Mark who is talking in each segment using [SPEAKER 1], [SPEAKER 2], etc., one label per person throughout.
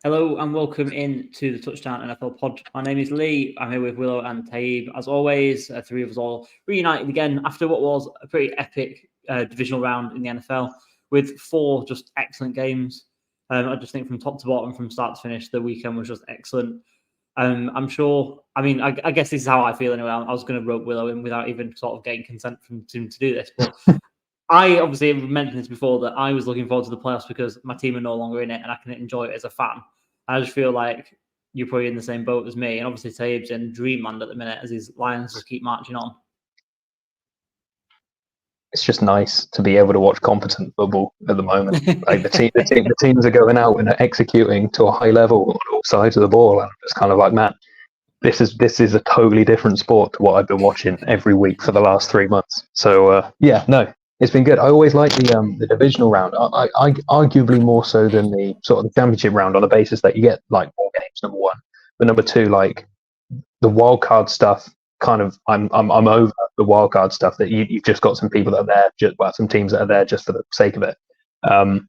[SPEAKER 1] Hello and welcome in to the Touchdown NFL pod. My name is Lee. I'm here with Willow and Tayyib. As always, three of us all reunited again after what was a pretty epic divisional round in the NFL with four just excellent games. I just think from top to bottom, from start to finish, the weekend was just excellent. I'm sure, I guess this is how I feel anyway. I was going to rope Willow in without even sort of getting consent from him to do this, but I obviously mentioned this before that I was looking forward to the playoffs because my team are no longer in it and I can enjoy it as a fan. I just feel like you're probably in the same boat as me. And obviously Tayyib's in dreamland at the minute as his Lions just keep marching on.
[SPEAKER 2] It's just nice to be able to watch competent football at the moment. Like the teams are going out and executing to a high level on all sides of the ball, and it's kind of like, man, this is a totally different sport to what I've been watching every week for the last 3 months. So it's been good. I always like the divisional round. I arguably more so than the sort of the championship round, on the basis that you get like more games. Number one, but number two, like the wild card stuff. Kind of, I'm over the wild card stuff. That you've just got some people that are there, some teams that are there just for the sake of it. And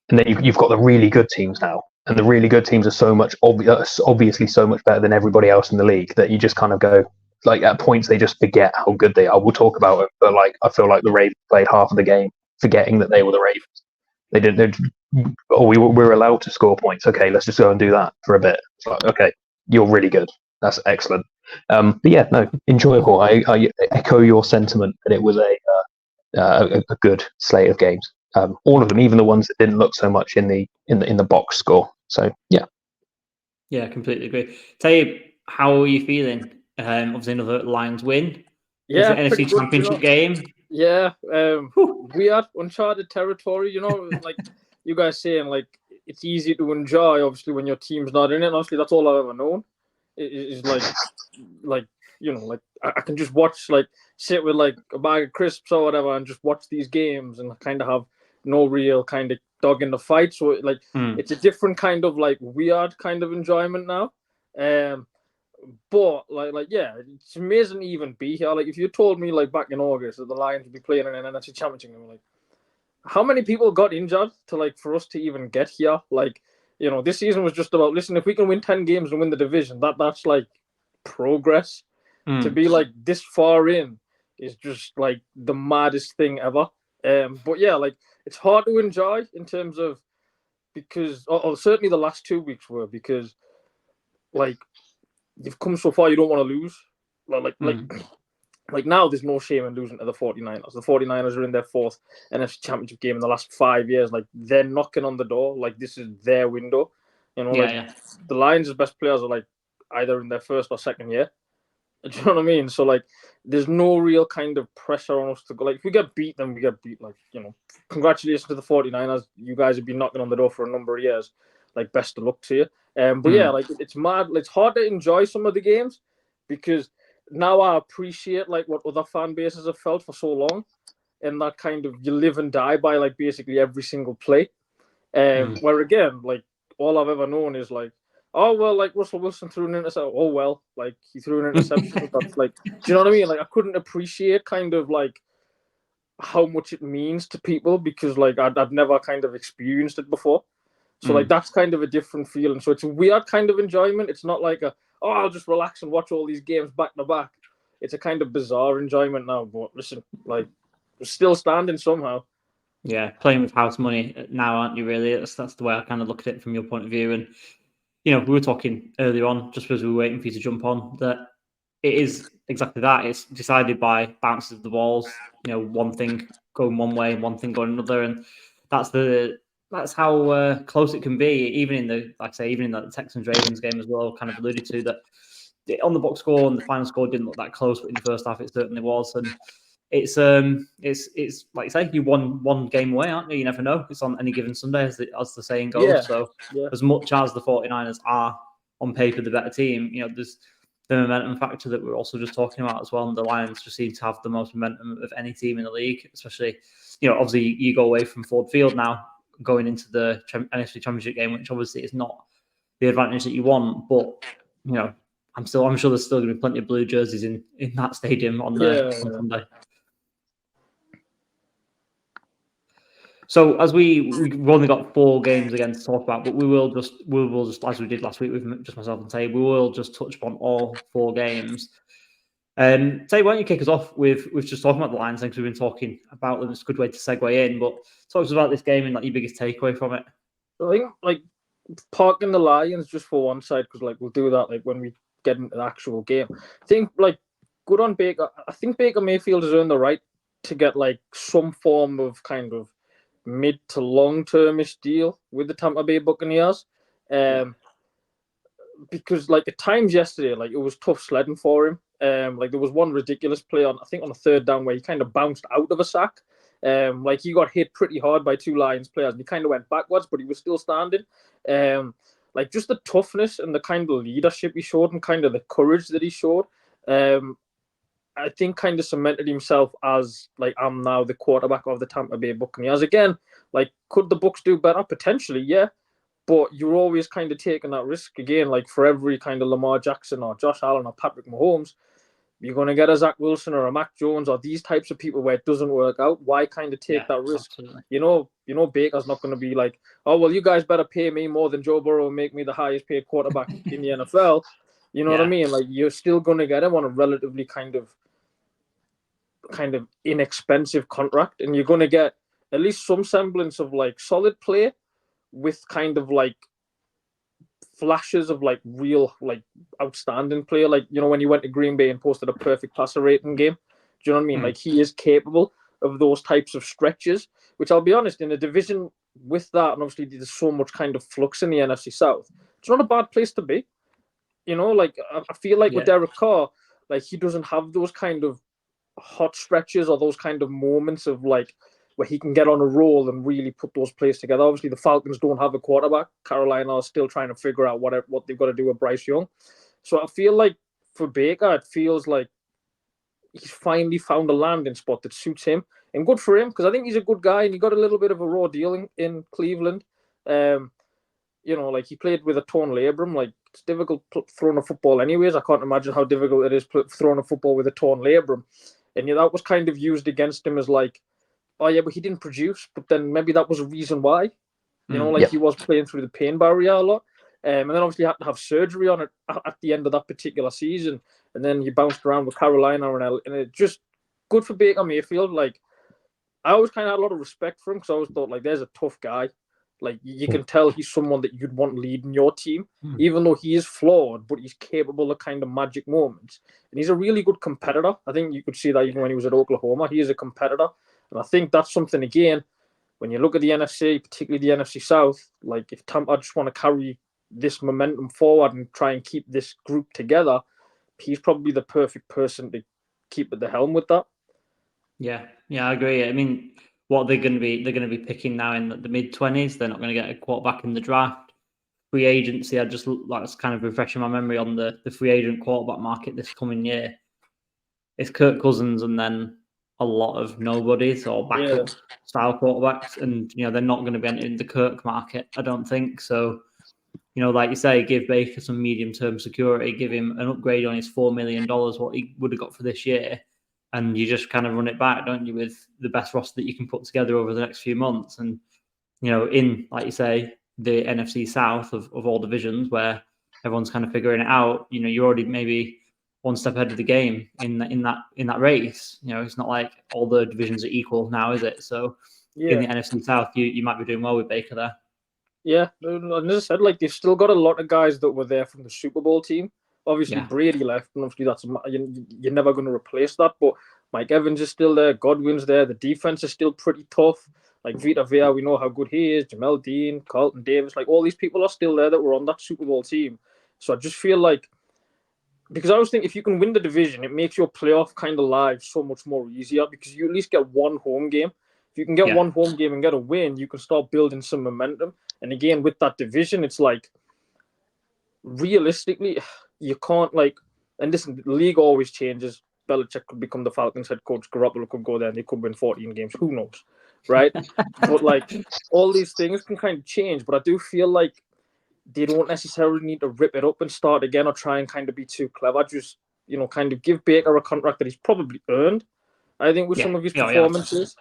[SPEAKER 2] then you've got the really good teams now, and the really good teams are so much obviously so much better than everybody else in the league that you just kind of go, like, at points they just forget how good they are. We'll talk about it, but like I feel like the Ravens played half of the game forgetting that they were the Ravens. They did. We were allowed to score points. Okay, let's just go and do that for a bit. It's like, okay, you're really good. That's excellent. But yeah, no, enjoyable. I echo your sentiment that it was a good slate of games. All of them, even the ones that didn't look so much in the box score. So
[SPEAKER 1] yeah, completely agree. Tayyib, how are you feeling? Obviously another Lions win.
[SPEAKER 3] Yeah,
[SPEAKER 1] NFC
[SPEAKER 3] pretty good,
[SPEAKER 1] Championship game.
[SPEAKER 3] Yeah, we are uncharted territory. Like you guys saying, like it's easy to enjoy. Obviously, when your team's not in it. Honestly, that's all I've ever known. Is like I can just watch, like, sit with like a bag of crisps or whatever and just watch these games and kind of have no real kind of dog in the fight. So it's a different kind of like weird kind of enjoyment now. But yeah, it's amazing to even be here. Like, if you told me like back in August that the Lions would be playing in an NFC Championship, I'm like, how many people got injured for us to even get here? Like, this season was just about, listen, if we can win 10 games and win the division, that's like progress. To be like this far in is just like the maddest thing ever. But yeah, like it's hard to enjoy in terms of, because certainly the last 2 weeks were, because like you've come so far, you don't want to lose. Like now there's no shame in losing to the 49ers. The 49ers are in their fourth NFC Championship game in the last 5 years. Like, they're knocking on the door. Like, this is their window. The Lions' best players are like either in their first or second year. Do you know what I mean? So like, there's no real kind of pressure on us to go. Like, if we get beat, then we get beat. Like, congratulations to the 49ers. You guys have been knocking on the door for a number of years. Like, best of luck to you. But yeah, like, it's mad. It's hard to enjoy some of the games because now I appreciate like what other fan bases have felt for so long, and that kind of, you live and die by like basically every single play. Where again, like, all I've ever known is like, oh well, like Russell Wilson threw an interception. Oh well, like he threw an interception. That's like, do you know what I mean? Like, I couldn't appreciate kind of like how much it means to people because like I'd never kind of experienced it before. So like, that's kind of a different feeling. So it's a weird kind of enjoyment. It's not like I'll just relax and watch all these games back to back. It's a kind of bizarre enjoyment now. But listen, like, we're still standing somehow.
[SPEAKER 1] Yeah, playing with house money now, aren't you? Really, that's the way I kind of look at it from your point of view. And we were talking earlier on, just as we were waiting for you to jump on, that it is exactly that. It's decided by bounces of the balls. One thing going one way, one thing going another, and that's how close it can be. Even in the Texans Ravens game as well, kind of alluded to that on the box score and the final score didn't look that close, but in the first half it certainly was. And it's like you say, you won one game away, aren't you? You never know. It's on any given Sunday, as the saying goes.
[SPEAKER 3] Yeah.
[SPEAKER 1] So as much as the 49ers are on paper the better team, there's the momentum factor that we're also just talking about as well. And the Lions just seem to have the most momentum of any team in the league, especially, obviously you go away from Ford Field now, going into the NFC Championship game, which obviously is not the advantage that you want. But, I'm sure there's still going to be plenty of blue jerseys in that stadium on Sunday. So as we've only got 4 games again to talk about, but we will just as we did last week with just myself and Tayyib, we will just touch upon all 4 games. Tayyib, why don't you kick us off with just talking about the Lions things? We've been talking about them. It's a good way to segue in, but talk to us about this game and like your biggest takeaway from it.
[SPEAKER 3] I think like parking the Lions just for one side, because like we'll do that like when we get into the actual game. I think like good on Baker. I think Baker Mayfield has earned the right to get like some form of kind of mid to long termish deal with the Tampa Bay Buccaneers. Because like at times yesterday, like it was tough sledding for him. Like there was one ridiculous play on, I think on a 3rd down where he kind of bounced out of a sack. Like he got hit pretty hard by 2 Lions players and he kind of went backwards, but he was still standing. Like just the toughness and the kind of leadership he showed and kind of the courage that he showed. I think kind of cemented himself as like, I'm now the quarterback of the Tampa Bay Buccaneers. Again, like could the Bucs do better? Potentially, yeah. But you're always kind of taking that risk again, like for every kind of Lamar Jackson or Josh Allen or Patrick Mahomes, you're going to get a Zach Wilson or a Mac Jones or these types of people where it doesn't work out. Why kind of take that risk?
[SPEAKER 1] Absolutely.
[SPEAKER 3] You know, Baker's not going to be like, oh, well, you guys better pay me more than Joe Burrow and make me the highest paid quarterback in the NFL. You know what I mean? Like you're still going to get him on a relatively kind of inexpensive contract, and you're going to get at least some semblance of like solid play with kind of like flashes of like real like outstanding play, like when he went to Green Bay and posted a perfect passer rating game. Do you know what I mean? Like he is capable of those types of stretches, which I'll be honest, in a division with that, and obviously there's so much kind of flux in the NFC South, it's not a bad place to be. Like I feel like with Derek Carr, like he doesn't have those kind of hot stretches or those kind of moments of like where he can get on a roll and really put those plays together. Obviously, the Falcons don't have a quarterback. Carolina are still trying to figure out what they've got to do with Bryce Young. So I feel like for Baker, it feels like he's finally found a landing spot that suits him. And good for him, because I think he's a good guy and he got a little bit of a raw deal in Cleveland. Like he played with a torn labrum. Like it's difficult throwing a football anyways. I can't imagine how difficult it is throwing a football with a torn labrum. And that was kind of used against him as like, oh yeah, but he didn't produce. But then maybe that was a reason why. He was playing through the pain barrier a lot. And then obviously had to have surgery on it at the end of that particular season. And then he bounced around with Carolina and it just good for Baker Mayfield. Like I always kind of had a lot of respect for him because I always thought like there's a tough guy. Like you can tell he's someone that you'd want leading your team, even though he is flawed, but he's capable of kind of magic moments. And he's a really good competitor. I think you could see that even when he was at Oklahoma. He is a competitor. And I think that's something, again, when you look at the NFC, particularly the NFC South, like if Tampa just want to carry this momentum forward and try and keep this group together, he's probably the perfect person to keep at the helm with that.
[SPEAKER 1] Yeah, I agree. I mean, what they're going to be picking now in the mid-20s. They're not going to get a quarterback in the draft. Free agency, I just that's kind of refreshing my memory on the free agent quarterback market this coming year. It's Kirk Cousins and then a lot of nobodies or backup style quarterbacks, and they're not going to be entering the Kirk market, I don't think. So, like you say, give Baker some medium-term security, give him an upgrade on his $4 million, what he would have got for this year, and you just kind of run it back, don't you, with the best roster that you can put together over the next few months. And in, like you say, the NFC South of all divisions where everyone's kind of figuring it out, you're already maybe one step ahead of the game in that race. It's not like all the divisions are equal now, is it? So in the NFC South, you might be doing well with Baker there.
[SPEAKER 3] Yeah, and as I said, like they've still got a lot of guys that were there from the Super Bowl team. Obviously, Brady left, and obviously you're never going to replace that. But Mike Evans is still there, Godwin's there. The defense is still pretty tough. Like Vita Vea, we know how good he is. Jamel Dean, Carlton Davis, like all these people are still there that were on that Super Bowl team. So I just feel like, because I always think if you can win the division, it makes your playoff kind of life so much more easier because you at least get one home game. If you can get one home game and get a win, you can start building some momentum. And again, with that division, it's like, realistically, you can't and listen, the league always changes. Belichick could become the Falcons head coach. Garoppolo could go there and they could win 14 games. Who knows, right? But all these things can kind of change. But I do feel like they don't necessarily need to rip it up and start again or try and kind of be too clever. Just, kind of give Baker a contract that he's probably earned, I think, with some of his performances.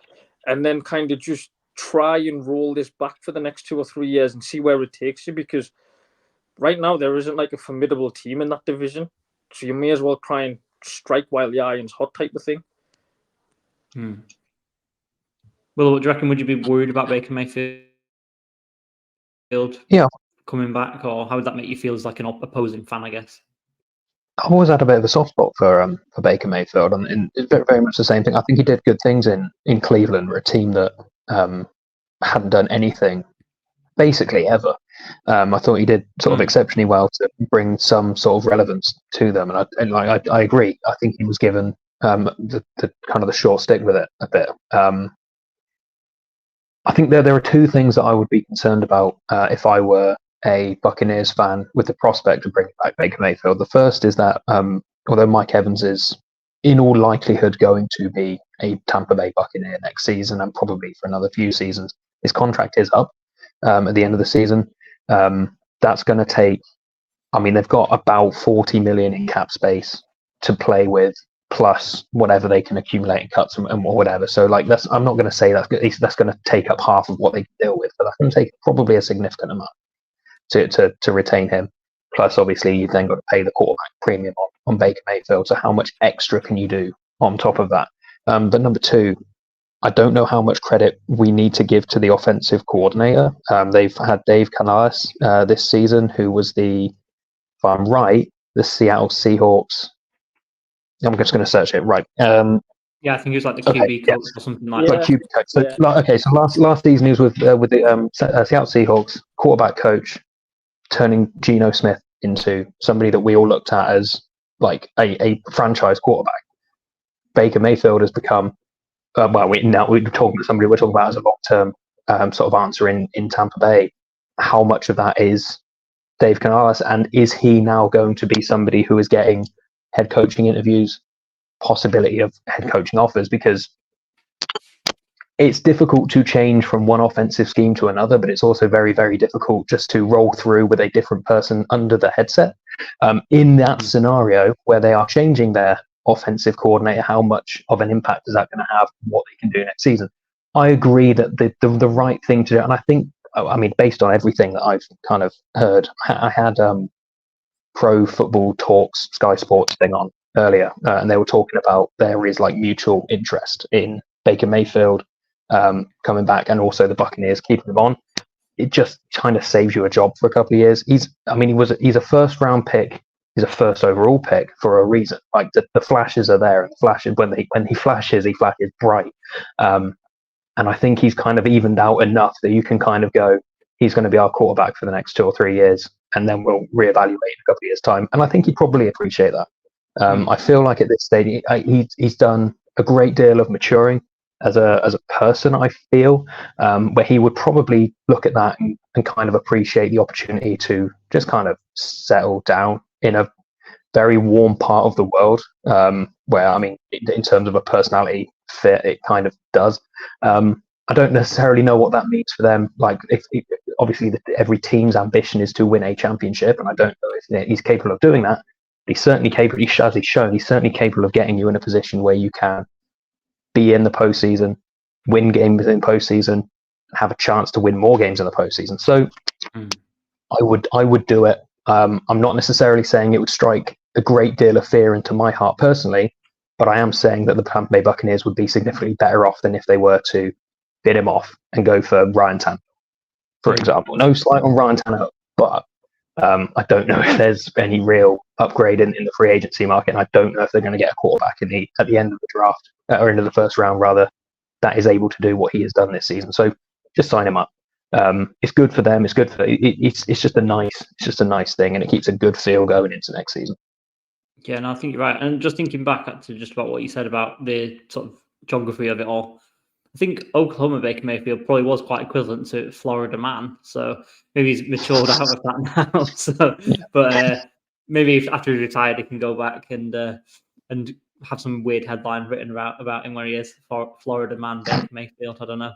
[SPEAKER 3] And then kind of just try and roll this back for the next 2 or 3 years and see where it takes you, because right now there isn't like a formidable team in that division, so you may as well try and strike while the iron's hot type of thing.
[SPEAKER 1] Well, what do you reckon? Would you be worried about Baker Mayfield coming back, or how would that make you feel as like an opposing fan, I guess?
[SPEAKER 2] I've always had a bit of a soft spot for Baker Mayfield, and it's very much the same thing. I think he did good things in Cleveland, a team that hadn't done anything basically ever. I thought he did sort of exceptionally well to bring some sort of relevance to them, and I agree. I think he was given the kind of the short stick with it a bit. I think there are two things that I would be concerned about if I were a Buccaneers fan with the prospect of bringing back Baker Mayfield. The first is that although Mike Evans is in all likelihood going to be a Tampa Bay Buccaneer next season and probably for another few seasons, his contract is up at the end of the season. That's going to take, I mean, they've got about 40 million in cap space to play with, plus whatever they can accumulate in cuts and whatever. So like I'm not going to say that's going to take up half of what they can deal with, but that's going to take probably a significant amount to retain him. Plus, obviously, you've then got to pay the quarterback premium on Baker Mayfield. So how much extra can you do on top of that? But number two, I don't know how much credit we need to give to the offensive coordinator. They've had Dave Canales this season, who was if I'm right, the Seattle Seahawks. I'm just going to search it right.
[SPEAKER 1] Yeah, I think he was like the QB coach or something like that.
[SPEAKER 2] Like QB coach. So, so last season he was with the Seattle Seahawks quarterback coach, turning Geno Smith into somebody that we all looked at as like a franchise quarterback. Baker Mayfield has become we're talking about as a long-term sort of answer in Tampa Bay. How much of that is Dave Canales, and is he now going to be somebody who is getting head coaching interviews, possibility of head coaching offers? Because it's difficult to change from one offensive scheme to another, but it's also very, very difficult just to roll through with a different person under the headset. In that scenario where they are changing their offensive coordinator, how much of an impact is that going to have on what they can do next season? I agree that the right thing to do, and I think, I mean, based on everything that I've kind of heard, I had Pro Football Talks Sky Sports thing on earlier, and they were talking about there is like mutual interest in Baker Mayfield coming back, and also the Buccaneers keeping him on. It just kind of saves you a job for a couple of years. He's a first round pick. He's a first overall pick for a reason. Like the flashes are there, and the flashes when he flashes bright. And I think he's kind of evened out enough that you can kind of go, he's going to be our quarterback for the next 2 or 3 years, and then we'll reevaluate in a couple of years' time. And I think he'd probably appreciate that. I feel like at this stage he's done a great deal of maturing as a person, I feel, where he would probably look at that and kind of appreciate the opportunity to just kind of settle down in a very warm part of the world, where, I mean, in terms of a personality fit, it kind of does. I don't necessarily know what that means for them. Like, if obviously every team's ambition is to win a championship, and I don't know if he's capable of doing that. He's certainly capable. As he's shown, he's certainly capable of getting you in a position where you can be in the postseason, win games in postseason, have a chance to win more games in the postseason. So I would do it. I'm not necessarily saying it would strike a great deal of fear into my heart personally, but I am saying that the Tampa Bay Buccaneers would be significantly better off than if they were to bid him off and go for Ryan Tannehill, for example. No slight on Ryan Tannehill, but I don't know if there's any real upgrade in the free agency market, and I don't know if they're going to get a quarterback at the end of the draft, or into the first round rather, that is able to do what he has done this season. So just sign him up. It's good for them. It's good for it's just a nice thing, and it keeps a good feel going into next season.
[SPEAKER 1] Yeah, no, I think you're right. And just thinking back to just about what you said about the sort of geography of it all, I think Oklahoma Baker Mayfield probably was quite equivalent to Florida man. So maybe he's matured out of that now. So, yeah. But maybe after he's retired, he can go back and have some weird headline written about him where he is Florida man Baker Mayfield. I don't know.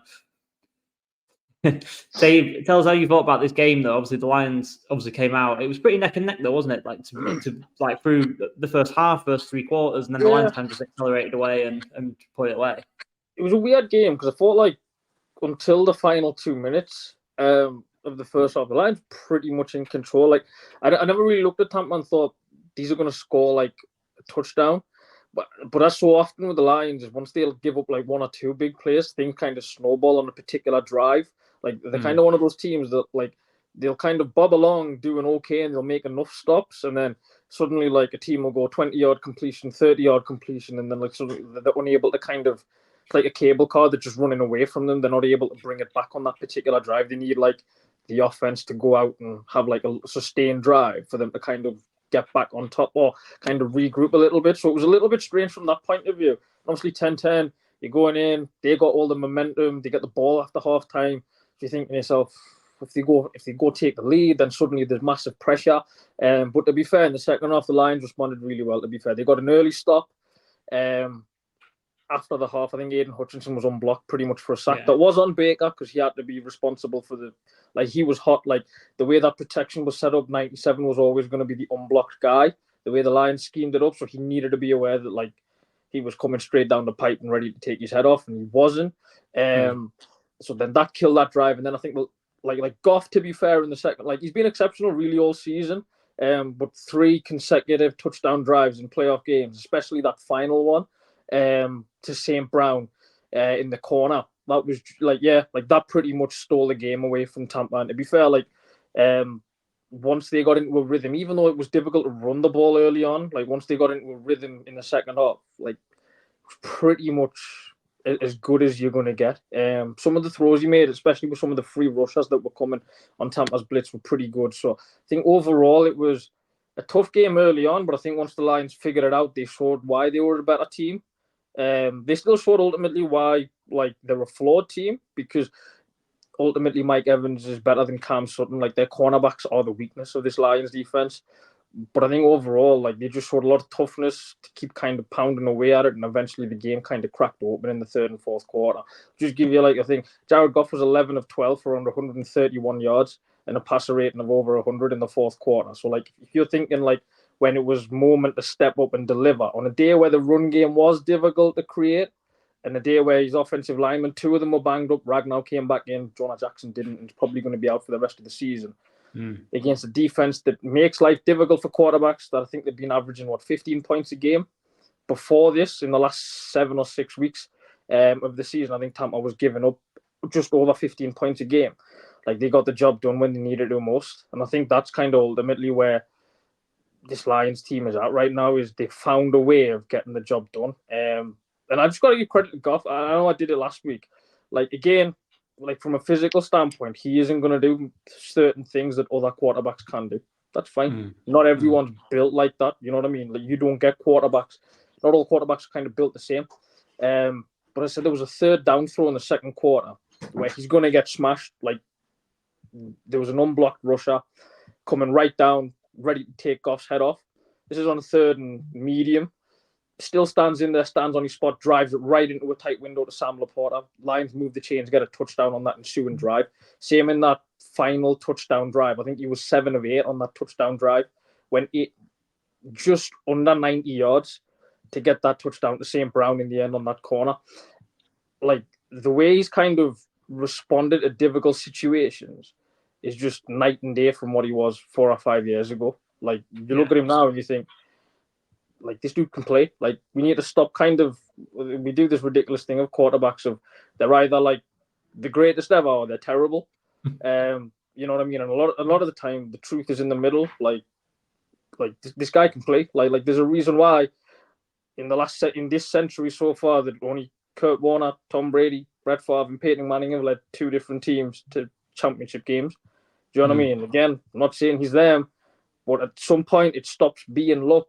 [SPEAKER 1] Dave, tell us how you thought about this game, though. Obviously, the Lions came out. It was pretty neck and neck, though, wasn't it? Like to like through the first half, first 3 quarters, and then the Lions kind of just accelerated away and put it away.
[SPEAKER 3] It was a weird game because I thought like until the final 2 minutes of the first half, the Lions pretty much in control. Like I never really looked at Tampa and thought these are going to score like a touchdown. But that's so often with the Lions is once they'll give up like one or two big plays, things kind of snowball on a particular drive. Like they're kind of one of those teams that like they'll kind of bob along doing okay and they'll make enough stops and then suddenly like a team will go 20-yard completion, 30-yard completion, and then like suddenly they're unable to kind of like a cable car that's just running away from them. They're not able to bring it back on that particular drive. They need like the offense to go out and have like a sustained drive for them to kind of get back on top or kind of regroup a little bit. So it was a little bit strange from that point of view. Obviously 10-10, you're going in, they got all the momentum, they get the ball after half time. You're thinking to yourself, if they go take the lead, then suddenly there's massive pressure. But to be fair, in the second half, the Lions responded really well, to be fair. They got an early stop. After the half, I think Aiden Hutchinson was unblocked pretty much for a sack. That was on Baker because he had to be responsible for he was hot. Like the way that protection was set up, 97 was always going to be the unblocked guy. The way the Lions schemed it up, so he needed to be aware that like he was coming straight down the pipe and ready to take his head off, and he wasn't. So then that killed that drive, and then I think like Goff, to be fair, in the second, like he's been exceptional really all season. But 3 consecutive touchdown drives in playoff games, especially that final one to St. Brown in the corner. That was that pretty much stole the game away from Tampa. And to be fair, once they got into a rhythm, even though it was difficult to run the ball early on, like once they got into a rhythm in the second half, like it was pretty much as good as you're going to get. Some of the throws he made, especially with some of the free rushes that were coming on Tampa's blitz, were pretty good. So I think overall it was a tough game early on, but I think once the Lions figured it out, they showed why they were a better team. They still showed ultimately why like they're a flawed team, because ultimately Mike Evans is better than Cam Sutton. Like their cornerbacks are the weakness of this Lions defense. But I think overall, like they just showed a lot of toughness to keep kind of pounding away at it, and eventually the game kind of cracked open in the third and fourth quarter. Just give you I think Jared Goff was 11 of 12 for under 131 yards and a passer rating of over 100 in the fourth quarter. So like if you're thinking like when it was moment to step up and deliver on a day where the run game was difficult to create, and a day where his offensive linemen, 2 of them were banged up. Ragnow came back in, Jonah Jackson didn't, and he's probably going to be out for the rest of the season. Against a defense that makes life difficult for quarterbacks that I think they've been averaging 15 points a game before this in the last 7 or 6 weeks of the season. I think Tampa was giving up just over 15 points a game. Like they got the job done when they needed to most, and I think that's kind of ultimately where this Lions team is at right now. Is they found a way of getting the job done. And I just got to give credit to Goff. I know I did it last week. Like again, like from a physical standpoint, he isn't going to do certain things that other quarterbacks can do. That's fine. Not everyone's built like that. You know what I mean? Like you don't get quarterbacks. Not all quarterbacks are kind of built the same. But I said there was a third down throw in the second quarter where he's going to get smashed. Like there was an unblocked rusher coming right down, ready to take Goff's head off. This is on a third and medium. Still stands in there, stands on his spot, drives it right into a tight window to Sam Laporta. Lions move the chains, get a touchdown on that ensuing drive. Same in that final touchdown drive. I think he was 7 of 8 on that touchdown drive. Went just under 90 yards to get that touchdown to St. Brown in the end on that corner. Like the way he's kind of responded to difficult situations is just night and day from what he was 4 or 5 years ago. Like you look at him now and you think, like this dude can play. Like we need to stop we do this ridiculous thing of quarterbacks of they're either like the greatest ever or they're terrible. You know what I mean? And a lot of the time the truth is in the middle. Like this guy can play. Like there's a reason why in this century so far that only Kurt Warner, Tom Brady, Brett Favre, and Peyton Manning have led 2 different teams to championship games. Do you know what I mean? Again, I'm not saying he's them, but at some point it stops being luck.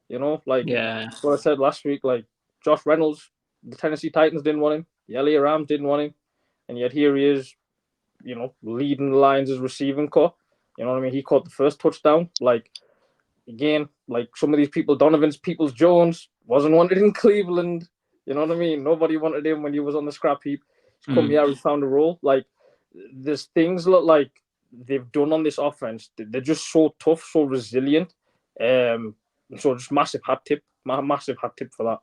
[SPEAKER 3] You know, like what I said last week, like Josh Reynolds, the Tennessee Titans didn't want him, the LA Rams didn't want him, and yet here he is, you know, leading the Lions' receiving core. You know what I mean? He caught the first touchdown. Like, again, like some of these people, Donovan's Peoples-Jones wasn't wanted in Cleveland. You know what I mean? Nobody wanted him when he was on the scrap heap. He's come here, he found a role. Like, there's things like they've done on this offense. They're just so tough, so resilient. So just massive hat tip for that.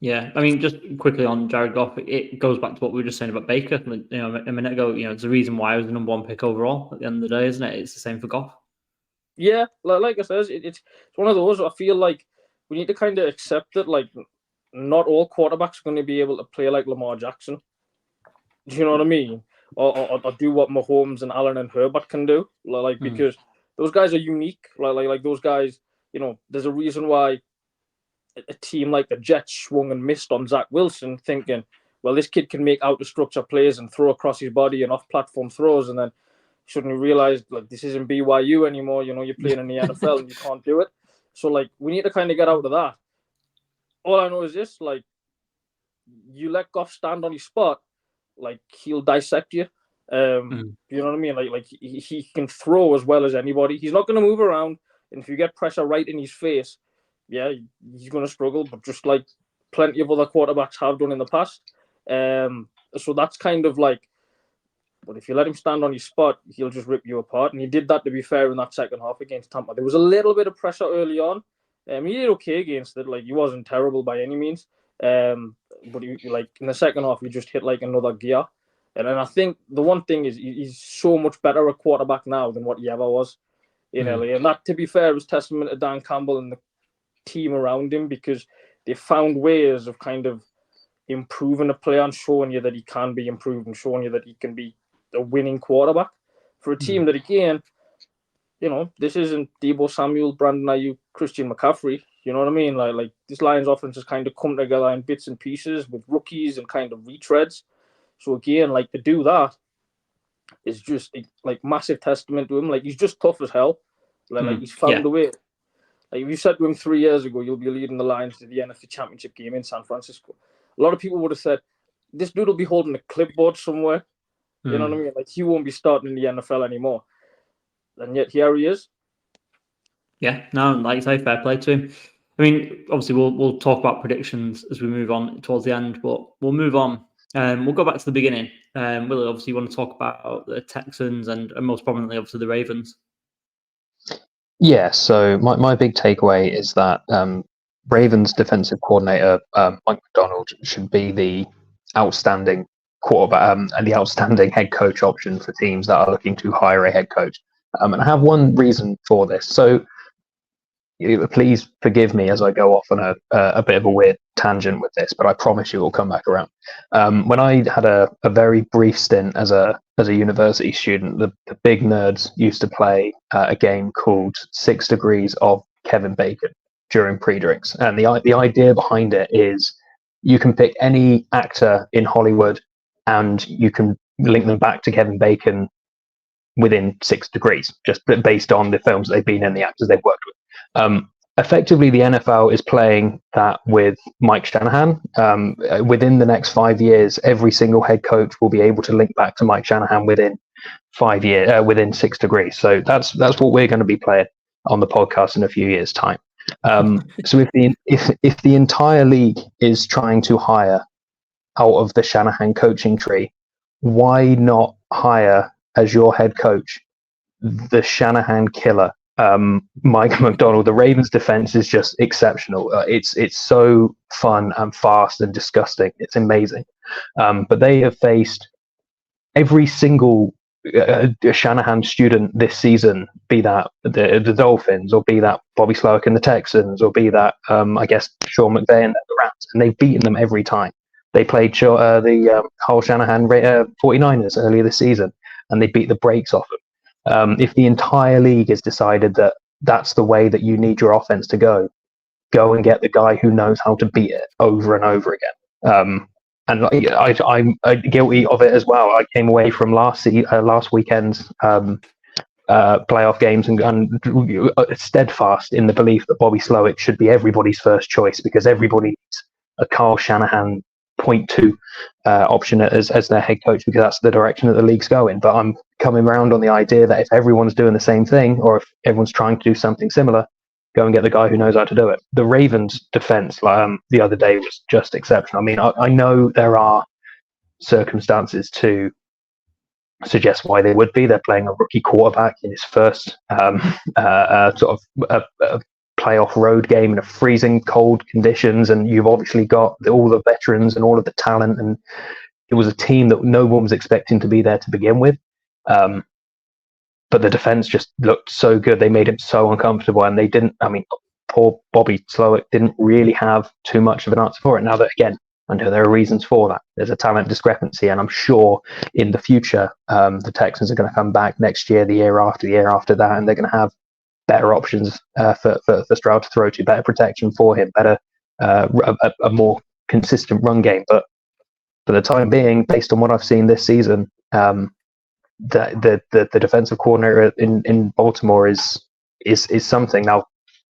[SPEAKER 1] Yeah, I mean, just quickly on Jared Goff, it goes back to what we were just saying about Baker. You know, a minute ago. You know, it's the reason why I was the number one pick overall. At the end of the day, isn't it? It's the same for Goff.
[SPEAKER 3] Yeah, like I said, it's one of those. I feel like we need to kind of accept that, like, not all quarterbacks are going to be able to play like Lamar Jackson. Do you know what I mean? Or do what Mahomes and Allen and Herbert can do, like, because those guys are unique. Like those guys, you know, there's a reason why a team like the Jets swung and missed on Zach Wilson, thinking, well, this kid can make out the structure plays and throw across his body and off-platform throws, and then suddenly realized, like, this isn't BYU anymore. You know, you're playing in the NFL and you can't do it. So, like, we need to kind of get out of that. All I know is this: like, you let Goff stand on his spot, like, he'll dissect you. You know what I mean? Like he can throw as well as anybody. He's not going to move around, and if you get pressure right in his face, yeah, he's going to struggle. But just like plenty of other quarterbacks have done in the past, so that's kind of like. But if you let him stand on his spot, he'll just rip you apart. And he did that, to be fair, in that second half against Tampa. There was a little bit of pressure early on. He did okay against it. Like, he wasn't terrible by any means. But he, like, in the second half, he just hit like another gear. And then I think the one thing is he's so much better a quarterback now than what he ever was in LA. And that, to be fair, was testament to Dan Campbell and the team around him, because they found ways of kind of improving the player and showing you that he can be improved and showing you that he can be a winning quarterback for a team that, again, you know, this isn't Deebo Samuel, Brandon Ayuk, Christian McCaffrey. You know what I mean? Like this Lions offense has kind of come together in bits and pieces with rookies and kind of retreads. So again, like, to do that is just like massive testament to him. Like, he's just tough as hell. Like he's found a way. Like, if you said to him 3 years ago, you'll be leading the Lions to the NFC Championship game in San Francisco, a lot of people would have said, this dude will be holding a clipboard somewhere. You know what I mean? Like, he won't be starting in the NFL anymore. And yet here he is.
[SPEAKER 1] Yeah, no, like you say, fair play to him. I mean, obviously, we'll talk about predictions as we move on towards the end, but we'll move on. We'll go back to the beginning. Will, obviously, you want to talk about the Texans and most prominently, obviously, the Ravens.
[SPEAKER 2] Yeah, so my big takeaway is that Ravens defensive coordinator Mike McDonald should be the outstanding quarterback and the outstanding head coach option for teams that are looking to hire a head coach. And I have one reason for this. So please forgive me as I go off on a bit of a weird tangent with this, but I promise you it will come back around. When I had a very brief stint as a university student, the big nerds used to play a game called 6 Degrees of Kevin Bacon during pre-drinks. And the idea behind it is you can pick any actor in Hollywood and you can link them back to Kevin Bacon within 6 degrees, just based on the films they've been in, the actors they've worked with. Effectively, the NFL is playing that with Mike Shanahan. Within the next 5 years, every single head coach will be able to link back to Mike Shanahan within 5 years, within 6 degrees. So that's what we're going to be playing on the podcast in a few years' time. So if the entire league is trying to hire out of the Shanahan coaching tree, why not hire as your head coach the Shanahan killer, Mike McDonald? The Ravens defense is just exceptional. It's so fun and fast and disgusting. It's amazing. But they have faced every single Shanahan student this season, be that the Dolphins, or be that Bobby Slowick and the Texans, or be that I guess Sean McVay and the Rams, and they've beaten them every time. They played the Kyle Shanahan 49ers earlier this season, and they beat the brakes off them. If the entire league has decided that that's the way that you need your offense to go and get the guy who knows how to beat it over and over again. And I'm guilty of it as well. I came away from last weekend's playoff games and steadfast in the belief that Bobby Slowick should be everybody's first choice, because everybody needs a Kyle Shanahan 0.2 option as their head coach, because that's the direction that the league's going. But I'm coming around on the idea that if everyone's doing the same thing, or if everyone's trying to do something similar, go and get the guy who knows how to do it. The Ravens defense the other day was just exceptional. I mean, I know there are circumstances to suggest why they would be. They're playing a rookie quarterback in his first sort of playoff playoff road game in a freezing cold conditions, and you've obviously got all the veterans and all of the talent, and it was a team that no one was expecting to be there to begin with. But the defense just looked so good. They made him so uncomfortable, and they didn't. I mean, poor Bobby Slowick didn't really have too much of an answer for it. Now that, again, I know there are reasons for that. There's a talent discrepancy, and I'm sure in the future the Texans are going to come back next year, the year after that, and they're going to have better options for Stroud to throw to, better protection for him, better a more consistent run game. But for the time being, based on what I've seen this season, the defensive coordinator in Baltimore is something. Now,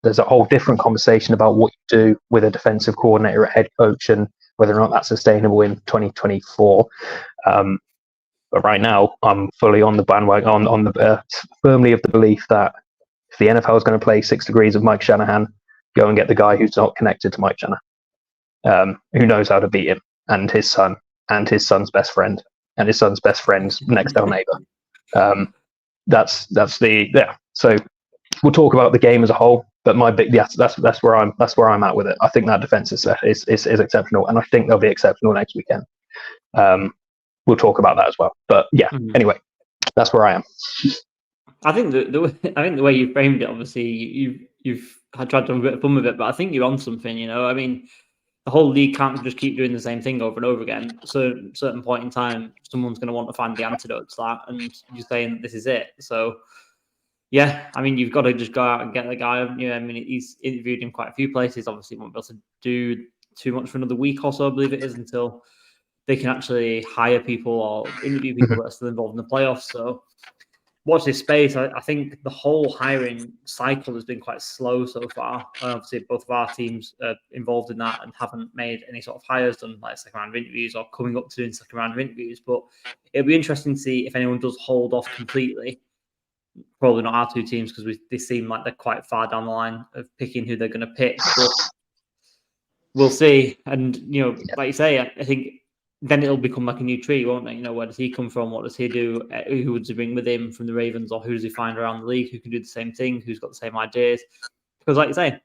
[SPEAKER 2] there's a whole different conversation about what you do with a defensive coordinator, a head coach, and whether or not that's sustainable in 2024. But right now, I'm fully on the bandwagon, on the firmly of the belief that if the NFL is going to play 6 degrees of Mike Shanahan, go and get the guy who's not connected to Mike Shanahan, who knows how to beat him, and his son, and his son's best friend, and his son's best friend's next door neighbor. That's the. So we'll talk about the game as a whole, but that's where I'm at with it. I think that defense is exceptional, and I think they'll be exceptional next weekend. We'll talk about that as well. But yeah, anyway, that's where I am.
[SPEAKER 1] I think the way you framed it, obviously, you've tried to have a bit of fun with it, but I think you're on something. You know, I mean, the whole league can't just keep doing the same thing over and over again. So at a certain point in time, someone's going to want to find the antidote to that, and you're saying this is it. So yeah, I mean, you've got to just go out and get the guy. You know, I mean, he's interviewed in quite a few places. Obviously, won't be able to do too much for another week or so, I believe it is, until they can actually hire people or interview people that are still involved in the playoffs. So watch this space. I think the whole hiring cycle has been quite slow so far. Obviously, both of our teams are involved in that and haven't made any sort of hires, done like second round of interviews or coming up to doing second round of interviews. But it'll be interesting to see if anyone does hold off completely. Probably not our two teams, because they seem like they're quite far down the line of picking who they're going to pick. But we'll see. And, you know, like you say, I think then it'll become like a new tree, won't it? You know, where does he come from? What does he do? Who would he bring with him from the Ravens? Or who does he find around the league who can do the same thing? Who's got the same ideas? Because, like you say,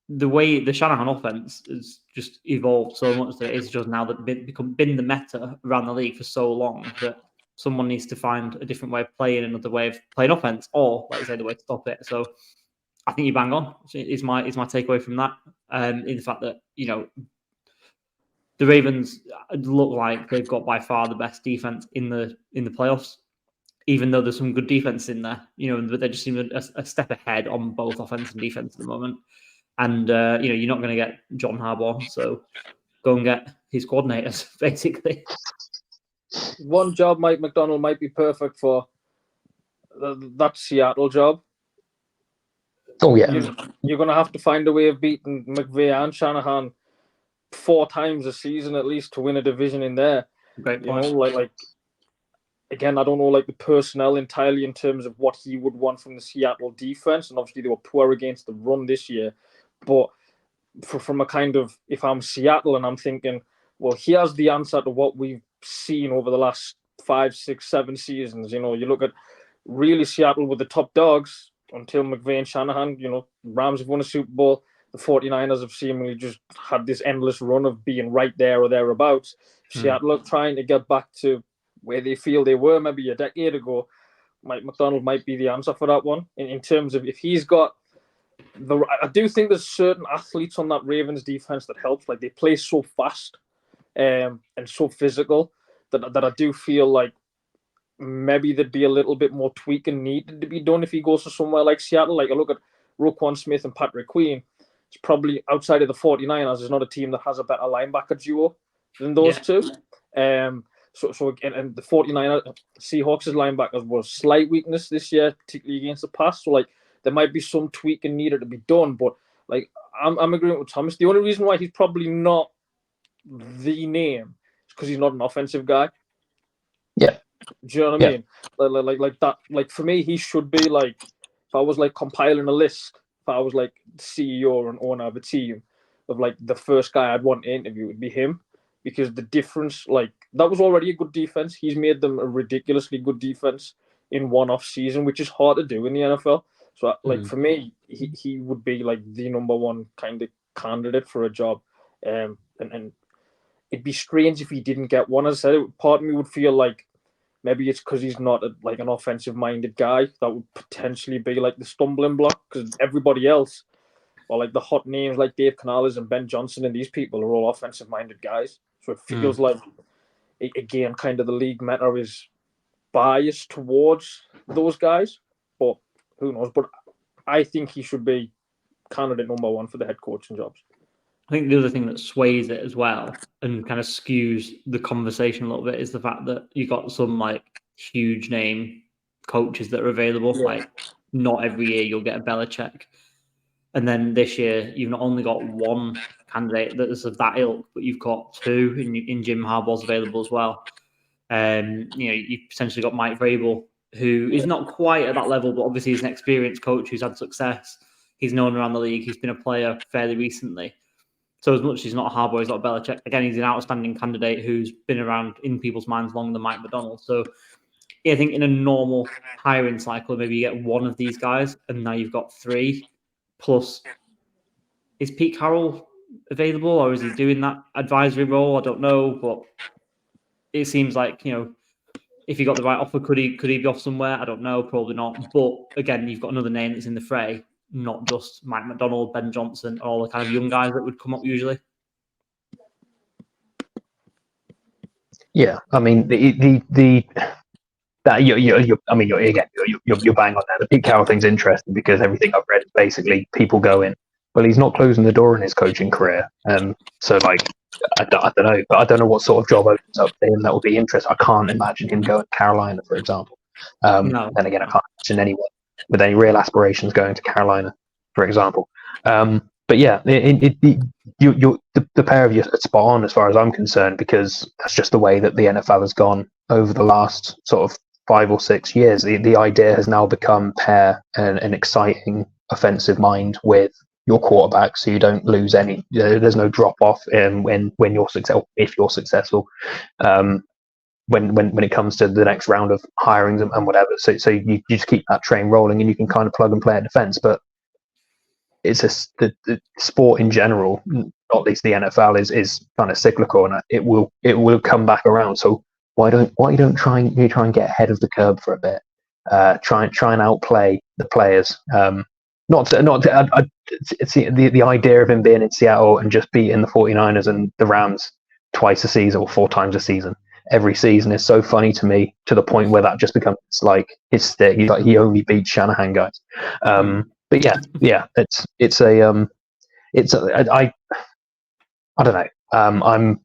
[SPEAKER 1] the way the Shanahan offense has just evolved so much that it's just now that been the meta around the league for so long that someone needs to find a different way of playing, another way of playing offense, or, like you say, the way to stop it. So I think you bang on. Is my takeaway from that. In the fact that, you know, the Ravens look like they've got by far the best defense in the playoffs, even though there's some good defense in there. You know, but they just seem a step ahead on both offense and defense at the moment. And you know, you're not going to get John Harbaugh, so go and get his coordinators, basically.
[SPEAKER 3] One job Mike McDonald might be perfect for, that Seattle job.
[SPEAKER 2] Oh yeah,
[SPEAKER 3] you're going to have to find a way of beating McVay and Shanahan 4 times a season at least to win a division in there.
[SPEAKER 1] Great point.
[SPEAKER 3] You know, like again, I don't know like the personnel entirely in terms of what he would want from the Seattle defense, and obviously they were poor against the run this year. But from a kind of, if I'm Seattle and I'm thinking, well, here's the answer to what we've seen over the last 5, 6, 7 seasons. You know, you look at really Seattle with the top dogs until McVay and Shanahan. You know, Rams have won a Super Bowl. The 49ers have seemingly just had this endless run of being right there or thereabouts. Seattle are trying to get back to where they feel they were maybe a decade ago. Mike McDonald might be the answer for that one. In terms of if he's got I do think there's certain athletes on that Ravens defense that helps. Like they play so fast and so physical that I do feel like maybe there'd be a little bit more tweaking needed to be done if he goes to somewhere like Seattle. Like I look at Roquan Smith and Patrick Queen. It's probably outside of the 49ers, there's not a team that has a better linebacker duo than those two. So again, and the 49ers, Seahawks' linebackers were a slight weakness this year, particularly against the pass. So like there might be some tweaking needed to be done. But like I'm agreeing with Thomas. The only reason why he's probably not the name is because he's not an offensive guy.
[SPEAKER 2] Yeah.
[SPEAKER 3] Do you know what I mean? Like that. Like for me, he should be like, if I was like compiling a list, if I was like the CEO or an owner of a team, of like the first guy I'd want to interview would be him, because the difference, like that was already a good defense. He's made them a ridiculously good defense in one off season, which is hard to do in the NFL. So, like for me, he would be like the number one kind of candidate for a job, and it'd be strange if he didn't get one. As I said, part of me would feel like maybe it's because he's not like an offensive-minded guy that would potentially be like the stumbling block, because everybody else, or like the hot names like Dave Canales and Ben Johnson and these people are all offensive-minded guys. So it feels like, again, kind of the league meta is biased towards those guys. But who knows? But I think he should be candidate number one for the head coaching jobs.
[SPEAKER 1] I think the other thing that sways it as well and kind of skews the conversation a little bit is the fact that you got some like huge name coaches that are available.
[SPEAKER 3] Yeah.
[SPEAKER 1] Like not every year you'll get a Belichick. And then this year you've not only got one candidate that is of that ilk, but you've got two in Jim Harbaugh's available as well. You've potentially got Mike Vrabel, who is not quite at that level, but obviously he's an experienced coach who's had success. He's known around the league. He's been a player fairly recently. So as much as he's not Harbaugh, he's not Belichick. Again, he's an outstanding candidate who's been around in people's minds longer than Mike McDonald. So yeah, I think in a normal hiring cycle, maybe you get one of these guys, and now you've got three. Plus, is Pete Carroll available, or is he doing that advisory role? I don't know, but it seems like, if he got the right offer, could he be off somewhere? I don't know, probably not. But again, you've got another name that's in the fray, not just Mike McDonald, Ben Johnson, all the kind of young guys that would come up usually.
[SPEAKER 2] Yeah, I mean you're bang on there. The Pete Carroll thing's interesting because everything I've read is basically people going, well, he's not closing the door in his coaching career, so like I don't know, but I don't know what sort of job opens up for him that would be interesting. I can't imagine him going to Carolina, for example.
[SPEAKER 1] No.
[SPEAKER 2] Then again, I can't imagine anyone with any real aspirations going to Carolina, for example. But yeah, the pair of you are spot on as far as I'm concerned, because that's just the way that the NFL has gone over the last sort of 5 or 6 years. The idea has now become pair an exciting offensive mind with your quarterback, so you don't lose any. There's no drop off when you're successful, if you're successful. When it comes to the next round of hirings and whatever, so you just keep that train rolling, and you can kind of plug and play at defense. But it's the sport in general, not least the NFL, is kind of cyclical, and it will come back around. So why don't you try and get ahead of the curve for a bit? Try and outplay the players. It's the idea of him being in Seattle and just beating the 49ers and the Rams twice a season or 4 times a season every season is so funny to me, to the point where that just becomes like his stick. He only beats Shanahan guys. But yeah, I don't know.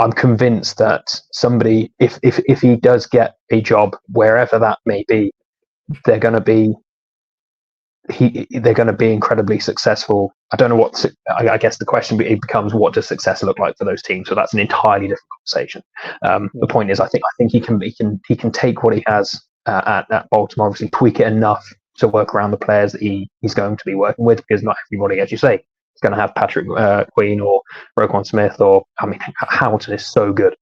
[SPEAKER 2] I'm convinced that somebody, if he does get a job wherever that may be, they're going to be incredibly successful. I don't know what. I guess the question becomes, what does success look like for those teams? So that's an entirely different conversation. The point is, I think he can take what he has at Baltimore, obviously tweak it enough to work around the players that he's going to be working with, because not everybody, as you say, is going to have Patrick Queen or Roquan Smith, or I mean, Hamilton is so good.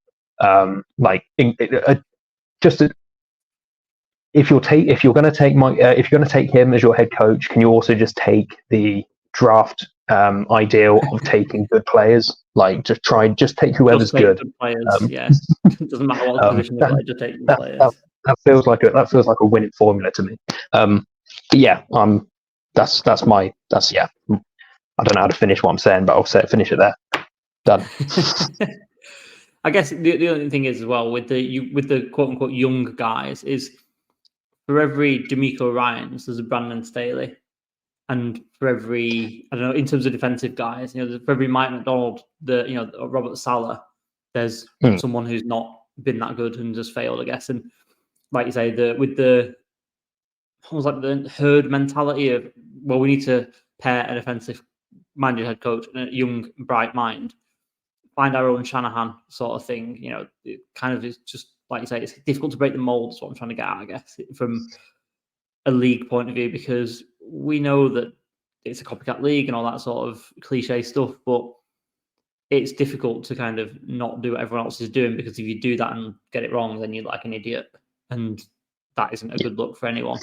[SPEAKER 2] If you're going to take him as your head coach, can you also just take the draft ideal of taking good players? Like just take whoever's good.
[SPEAKER 1] Players, yes. It doesn't matter what the position is, just take good players.
[SPEAKER 2] That feels like a winning formula to me. That's yeah. I don't know how to finish what I'm saying, but I'll finish it there. Done.
[SPEAKER 1] I guess the only thing is as well with the quote unquote young guys is, for every D'Amico Ryans, there's a Brandon Staley, and for every, I don't know, in terms of defensive guys, for every Mike McDonald, Robert Saleh, there's someone who's not been that good and just failed, I guess. And like you say, the herd mentality of, well, we need to pair an offensive-minded head coach and a young, bright mind, find our own Shanahan sort of thing. It kind of is just, like you say, it's difficult to break the mold. Is what I'm trying to get at, I guess, from a league point of view, because we know that it's a copycat league and all that sort of cliche stuff, but it's difficult to kind of not do what everyone else is doing, because if you do that and get it wrong, then you're like an idiot, and that isn't a good look for anyone.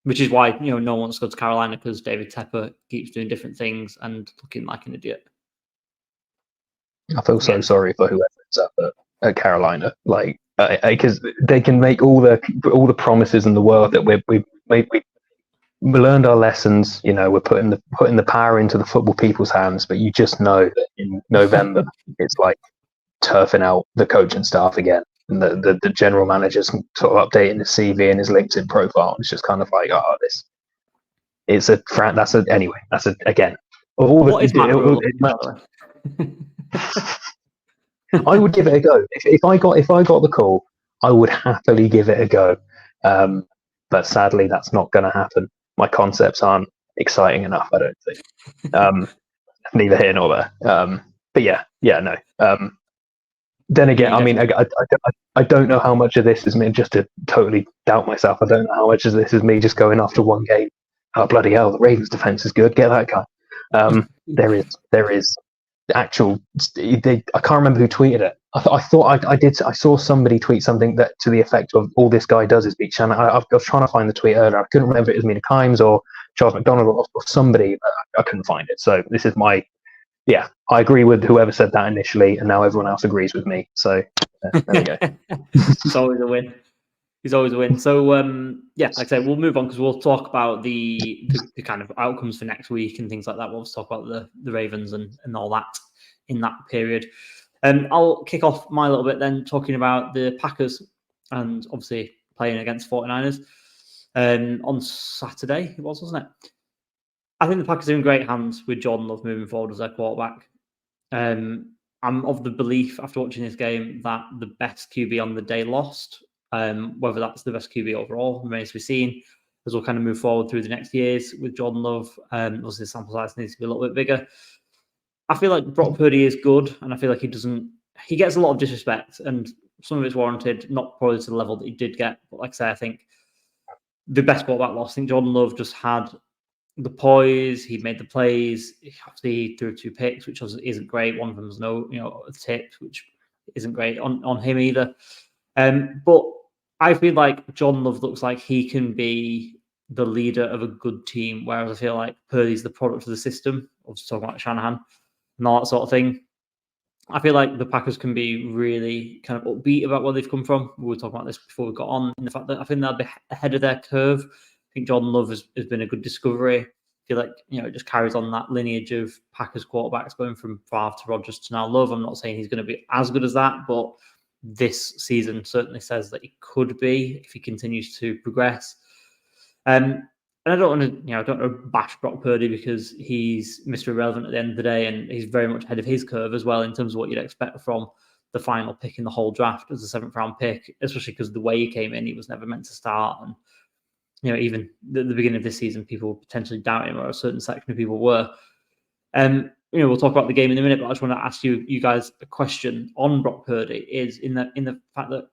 [SPEAKER 1] which is why no one wants to go to Carolina, because David Tepper keeps doing different things and looking like an idiot.
[SPEAKER 2] I feel so sorry for whoever ends up at Carolina, like because they can make all the promises in the world that we learned our lessons. We're putting the power into the football people's hands, but you just know that in November it's like turfing out the coaching staff again, and the general manager's sort of updating his CV and his LinkedIn profile. It's just kind of like, again.
[SPEAKER 1] What is Matt Rule, by the way?
[SPEAKER 2] I would give it a go. If I got the call, I would happily give it a go. But sadly, that's not going to happen. My concepts aren't exciting enough, I don't think. Neither here nor there. But no. Then again, I mean, I don't know how much of this is me, just to totally doubt myself. I don't know how much of this is me just going after one game. Oh, bloody hell, the Ravens defense is good. Get that guy. There is actual. I can't remember who tweeted it. I saw somebody tweet something that to the effect of all this guy does is beat Shannon. I was trying to find the tweet earlier. I couldn't remember if it was Mina Kimes or Charles McDonald or somebody. I couldn't find it. So this is my. Yeah, I agree with whoever said that initially, and now everyone else agrees with me. So there we go.
[SPEAKER 1] It's always a win. It's always a win. So like I said, we'll move on because we'll talk about the kind of outcomes for next week and things like that. We'll talk about the Ravens and all that in that period. I'll kick off my little bit then, talking about the Packers and obviously playing against 49ers on Saturday. It was, wasn't it? I think the Packers are in great hands with Jordan Love moving forward as their quarterback. I'm of the belief after watching this game that the best QB on the day lost. Whether that's the best QB overall remains to be seen as we'll kind of move forward through the next years with Jordan Love. Obviously, the sample size needs to be a little bit bigger. I feel like Brock Purdy is good, and I feel like he gets a lot of disrespect, and some of it's warranted, not probably to the level that he did get. But like I say, I think the best quarterback lost. I think Jordan Love just had the poise, he made the plays. He threw 2 picks, which isn't great. One of them was a tip, which isn't great on him either. But I feel like Jordan Love looks like he can be the leader of a good team, whereas I feel like Purdy's the product of the system. Obviously talking about Shanahan and all that sort of thing. I feel like the Packers can be really kind of upbeat about where they've come from. We were talking about this before we got on, in the fact that I think they'll be ahead of their curve. I think Jordan Love has been a good discovery. I feel like, it just carries on that lineage of Packers quarterbacks going from Favre to Rodgers to now Love. I'm not saying he's going to be as good as that, but this season certainly says that he could be if he continues to progress. And I don't want to, bash Brock Purdy because he's Mr. Irrelevant at the end of the day, and he's very much ahead of his curve as well in terms of what you'd expect from the final pick in the whole draft as a 7th round pick, especially because the way he came in, he was never meant to start. And, even the beginning of this season, people were potentially doubting him, or a certain section of people were. We'll talk about the game in a minute, but I just want to ask you guys a question on Brock Purdy is in the fact that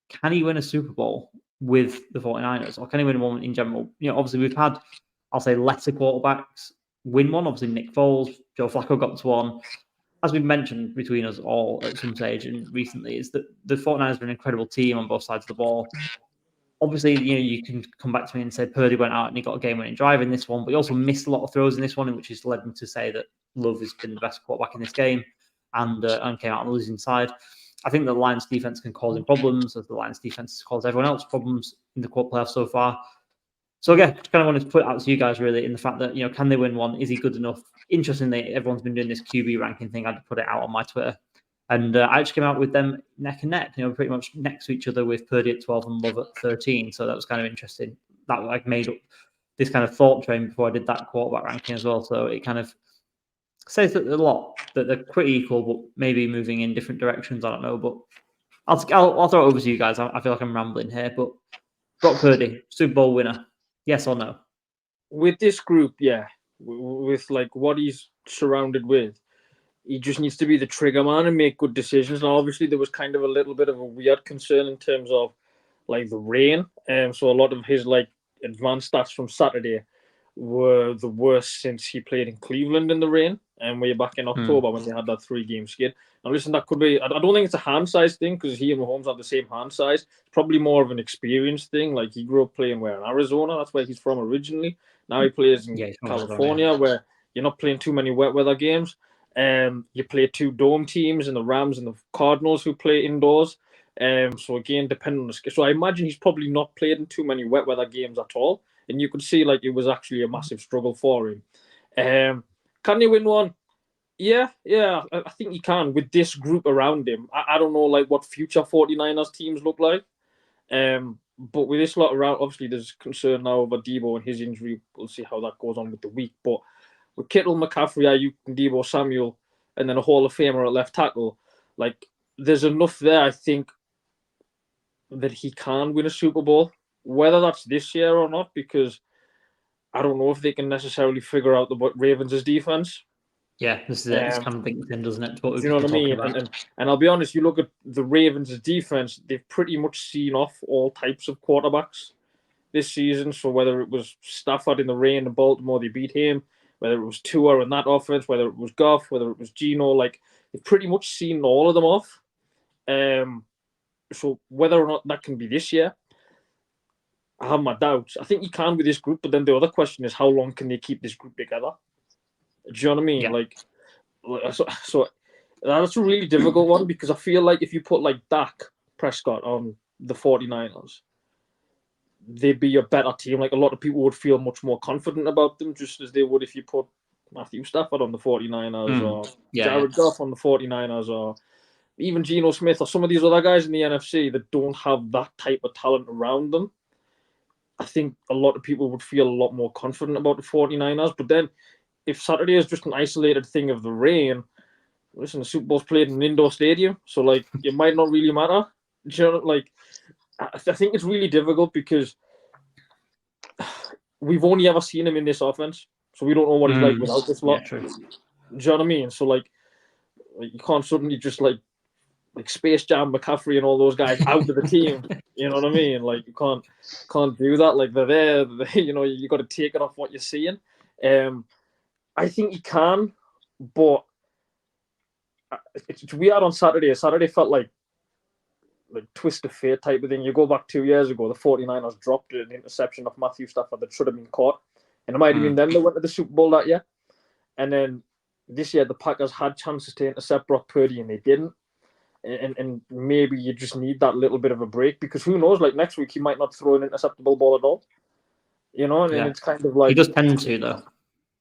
[SPEAKER 1] can he win a Super Bowl with the 49ers, or can he win one in general? Obviously we've had, I'll say, lesser quarterbacks win one. Obviously Nick Foles, Joe Flacco got to one. As we've mentioned between us all at some stage and recently, is that the 49ers are an incredible team on both sides of the ball. Obviously, you can come back to me and say Purdy went out and he got a game-winning drive in this one, but he also missed a lot of throws in this one, which has led me to say that Love has been the best quarterback in this game and came out on the losing side. I think the Lions defense can cause him problems, as the Lions defense has caused everyone else problems in the playoffs so far. So again, just kind of wanted to put it out to you guys really in the fact that, can they win one? Is he good enough? Interestingly, everyone's been doing this QB ranking thing. I had to put it out on my Twitter. And I actually came out with them neck and neck, pretty much next to each other with Purdy at 12 and Love at 13. So that was kind of interesting. That made up this kind of thought train before I did that quarterback ranking as well. So it kind of says that a lot, that they're pretty equal, but maybe moving in different directions. I don't know, but I'll throw it over to you guys. I feel like I'm rambling here, but Brock Purdy, Super Bowl winner, yes or no?
[SPEAKER 3] With this group, yeah, with like what he's surrounded with, he just needs to be the trigger man and make good decisions. And obviously, there was kind of a little bit of a weird concern in terms of like the rain. So a lot of his like advanced stats from Saturday were the worst since he played in Cleveland in the rain. way back in October when they had that 3-game skid. Now, listen, that could be. I don't think it's a hand size thing because he and Mahomes have the same hand size. It's probably more of an experience thing. Like he grew up playing in Arizona. That's where he's from originally. Now he plays in California, where you're not playing too many wet weather games. You play 2 dome teams, and the Rams and the Cardinals who play indoors. So again, depending on the schedule, so I imagine he's probably not played in too many wet weather games at all. And you could see like it was actually a massive struggle for him. Can he win one? Yeah, I think he can with this group around him. I don't know like what future 49ers teams look like. But with this lot around, obviously there's concern now over Debo and his injury. We'll see how that goes on with the week. But with Kittle, McCaffrey, Ayuk, and Debo Samuel, and then a Hall of Famer at left tackle, like there's enough there, I think, that he can win a Super Bowl. Whether that's this year or not, because I don't know if they can necessarily figure out the Ravens' defense.
[SPEAKER 1] Yeah, this is it. It's kind of linked in, doesn't it? To what we've
[SPEAKER 3] you know what I mean? And I'll be honest, you look at the Ravens' defense, they've pretty much seen off all types of quarterbacks this season. So whether it was Stafford in the rain in Baltimore, they beat him. Whether it was Tua in that offense, whether it was Goff, whether it was Geno, like they've pretty much seen all of them off. So whether or not that can be this year, I have my doubts. I think you can with this group, but then the other question is how long can they keep this group together? Do you know what I mean?
[SPEAKER 1] Yeah.
[SPEAKER 3] So that's a really difficult one because I feel like if you put like Dak Prescott on the 49ers, they'd be a better team. Like a lot of people would feel much more confident about them, just as they would if you put Matthew Stafford on the 49ers or Jared Goff on the 49ers or even Geno Smith or some of these other guys in the NFC that don't have that type of talent around them. I think a lot of people would feel a lot more confident about the 49ers. But then if Saturday is just an isolated thing of the rain, listen, the Super Bowl's played in an indoor stadium, so like it might not really matter. You know, like I think it's really difficult because we've only ever seen him in this offense, so we don't know what he's like without this lot.
[SPEAKER 1] Yeah, true.
[SPEAKER 3] Do you know what I mean? So like you can't suddenly just like Space Jam, McCaffrey, and all those guys out of the team. You know what I mean? Like you can't do that. Like they're there. You know, you got to take it off what you're seeing. I think he can, but it's weird on Saturday. Saturday felt like twist of fate type of thing. You go back 2 years ago, the 49ers dropped an interception of Matthew Stafford that should have been caught. And it might have been them that went to the Super Bowl that year. And then this year, the Packers had chances to intercept Brock Purdy and they didn't. And maybe you just need that little bit of a break because who knows, like next week, he might not throw an interceptable ball at all. You know, and it's kind of like...
[SPEAKER 1] He does tend to, though.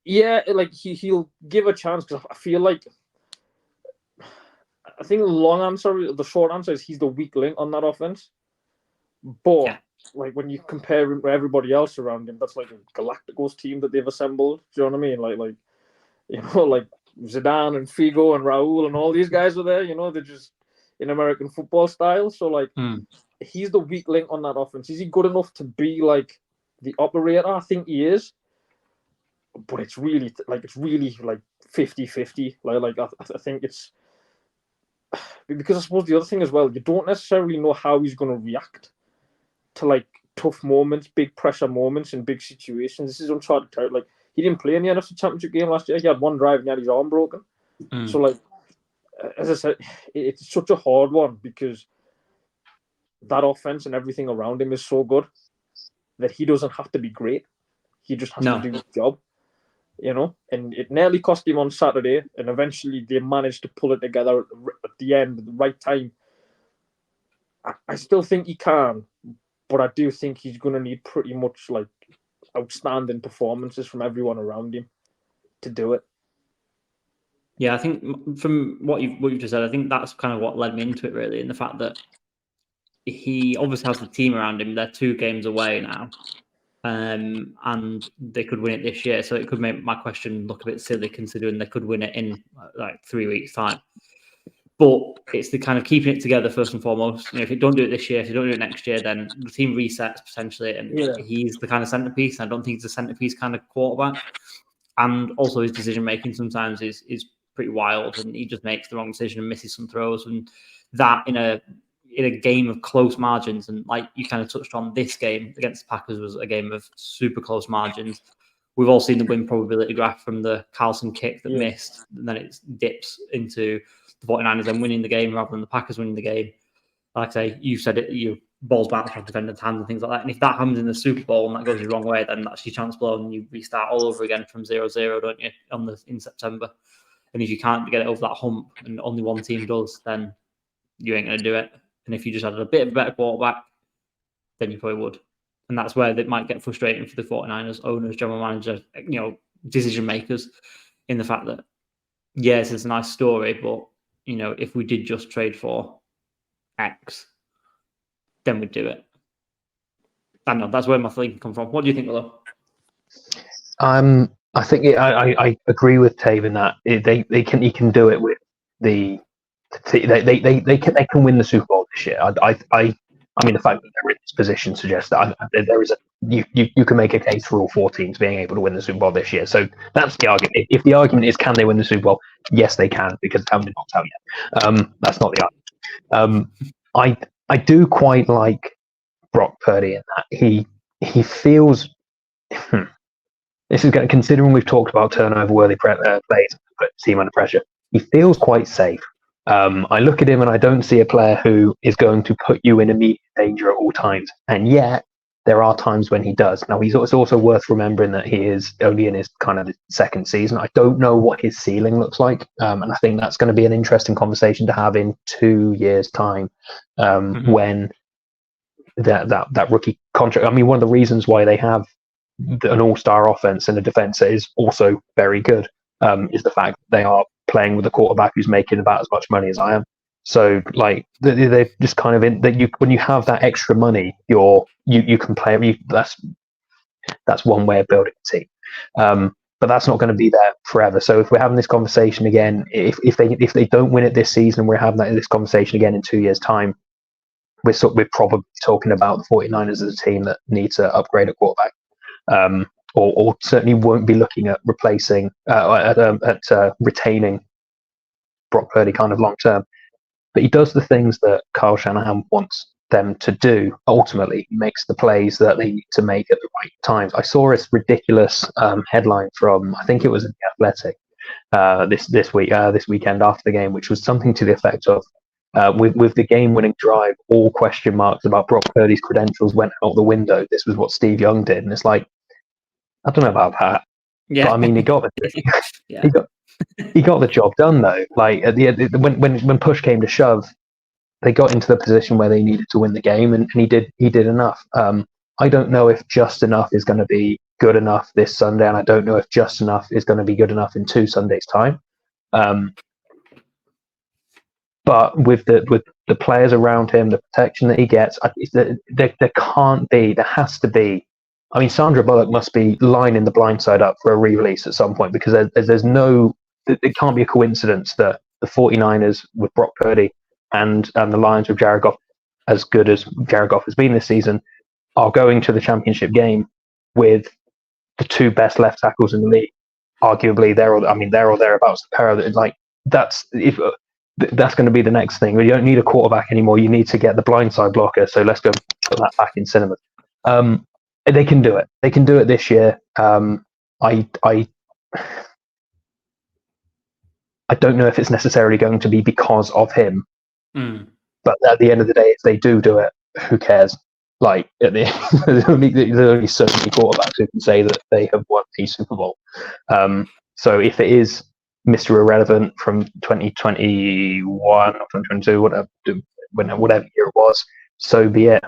[SPEAKER 3] Yeah, like he'll give a chance because I feel like... I think the short answer is he's the weak link on that offense. But like when you compare him to everybody else around him, that's like a Galacticos team that they've assembled. Do you know what I mean? Like you know, like Zidane and Figo and Raul and all these guys are there. You know, they're just in American football style. So like he's the weak link on that offense. Is he good enough to be like the operator? I think he is. But it's really like 50-50. Like I think it's. Because I suppose the other thing as well, you don't necessarily know how he's going to react to like tough moments, big pressure moments in big situations. This is uncharted territory. Like he didn't play in the NFC Championship game last year. He had one drive and he had his arm broken. So like, as I said, it's such a hard one because that offense and everything around him is so good that he doesn't have to be great. He just has to do his job. You know, and it nearly cost him on Saturday, and eventually they managed to pull it together at the end, at the right time. I still think he can, but I do think he's going to need pretty much like outstanding performances from everyone around him to do it.
[SPEAKER 1] Yeah, I think from what you've just said, I think that's kind of what led me into it really, in the fact that he obviously has the team around him. They're 2 games away now. And they could win it this year. So it could make my question look a bit silly considering they could win it in like 3 weeks' time. But it's the kind of keeping it together first and foremost. You know, if you don't do it this year, if you don't do it next year, then the team resets potentially. And he's the kind of centerpiece. I don't think he's a centerpiece kind of quarterback. And also his decision making sometimes is pretty wild, and he just makes the wrong decision and misses some throws. And that in a game of close margins, and like you kind of touched on, this game against the Packers was a game of super close margins. we've all seen the win probability graph from the Carlson kick that
[SPEAKER 3] Yeah.
[SPEAKER 1] missed, and then it dips into the 49ers then winning the game rather than the Packers winning the game. Like I say, you said it, your balls bounce off defenders' hands and things like that. And if that happens in the Super Bowl and that goes the wrong way, then that's your chance blown and you restart all over again from 0-0, don't you, in September. And if you can't get it over that hump and only one team does, then you ain't going to do it. And if you just had a bit of a better quarterback, then you probably would. And that's where it might get frustrating for the 49ers, owners, general managers, decision makers, in the fact that, yes, it's a nice story, but, if we did just trade for X, then we'd do it. I know, that's where my thinking comes from. What do you think, Willow?
[SPEAKER 2] I think I agree with Tayyib in that he can do it with they can win the Super Bowl this year. I mean, the fact that they're in this position suggests that there is you can make a case for all 4 teams being able to win the Super Bowl this year. So that's the argument. If the argument is can they win the Super Bowl, yes they can, because they haven't been knocked out yet. That's not the argument. I do quite like Brock Purdy in that he feels. This is considering we've talked about turnover-worthy plays and put the team under pressure. He feels quite safe. I look at him and I don't see a player who is going to put you in immediate danger at all times. And yet, there are times when he does. Now, it's also worth remembering that he is only in his kind of second season. I don't know what his ceiling looks like. And I think that's going to be an interesting conversation to have in 2 years' time when that rookie contract. I mean, one of the reasons why they have an all-star offense and a defense that is also very good is the fact that they are playing with a quarterback who's making about as much money as I am. So, like, they're just kind of in that. When you have that extra money, you can play. That's one way of building a team, but that's not going to be there forever. So, if we're having this conversation again, if they don't win it this season, we're having this conversation again in 2 years' time. We're probably talking about the 49ers as a team that needs to upgrade at quarterback. Or certainly won't be looking at replacing retaining Brock Purdy kind of long term. But he does the things that Kyle Shanahan wants them to do. Ultimately, he makes the plays that they need to make at the right times. I saw this ridiculous headline from, I think it was in The Athletic this weekend after the game, which was something to the effect of with the game-winning drive, all question marks about Brock Purdy's credentials went out the window. This was what Steve Young did, and it's like, I don't know about that. Yeah. But I mean, he got the job done though. Like at the end, when push came to shove, they got into the position where they needed to win the game, and he did enough. I don't know if just enough is going to be good enough this Sunday, and I don't know if just enough is going to be good enough in 2 Sundays' time. But with the players around him, the protection that he gets, there has to be. I mean, Sandra Bullock must be lining the blind side up for a re-release at some point, because it can't be a coincidence that the 49ers with Brock Purdy and the Lions with Jared Goff, as good as Jared Goff has been this season, are going to the championship game with the 2 best left tackles in the league. Arguably, they're or thereabouts. The pair of like that's going to be the next thing. You don't need a quarterback anymore. You need to get the blindside blocker. So let's go put that back in cinema. They can do it. They can do it this year. I don't know if it's necessarily going to be because of him. But at the end of the day, if they do it, who cares? Like, there's only so many quarterbacks who can say that they have won a Super Bowl. So if it is Mr. Irrelevant from 2021 or 2022, whatever year it was, so be it.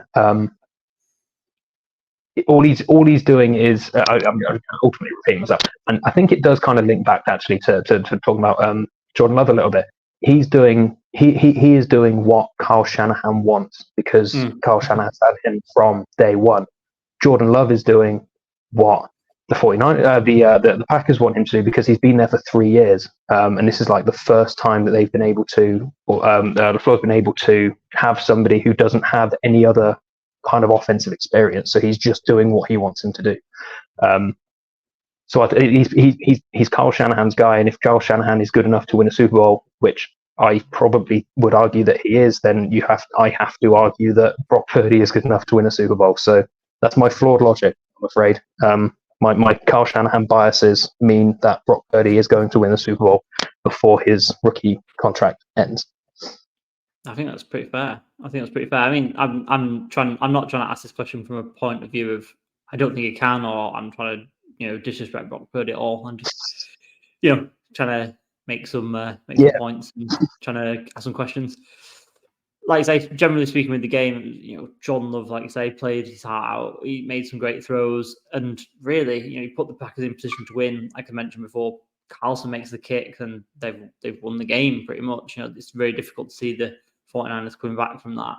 [SPEAKER 2] All he's doing is I'm ultimately repeating myself, and I think it does kind of link back actually to talking about Jordan Love a little bit. He is doing what Kyle Shanahan wants, because Kyle Shanahan's had him from day one. Jordan Love is doing what the 49ers, the Packers want him to do, because he's been there for 3 years, and this is like the first time that they've been able to, the Floyd's been able to have somebody who doesn't have any other kind of offensive experience, so he's just doing what he wants him to do. So he's Kyle Shanahan's guy, and if Kyle Shanahan is good enough to win a Super Bowl, which I probably would argue that he is, then I have to argue that Brock Purdy is good enough to win a Super Bowl. So that's my flawed logic, I'm afraid. my Kyle Shanahan biases mean that Brock Purdy is going to win the Super Bowl before his rookie contract ends.
[SPEAKER 1] I think that's pretty fair. I mean, I'm not trying to ask this question from a point of view of I don't think he can, or I'm trying to disrespect Brock Purdy at all. I'm just trying to make some points and trying to ask some questions. Like I say, generally speaking, with the game, John Love, like you say, played his heart out. He made some great throws, and really, he put the Packers in position to win. Like I mentioned before, Carlson makes the kick, and they've won the game pretty much. It's very difficult to see the 49ers coming back from that.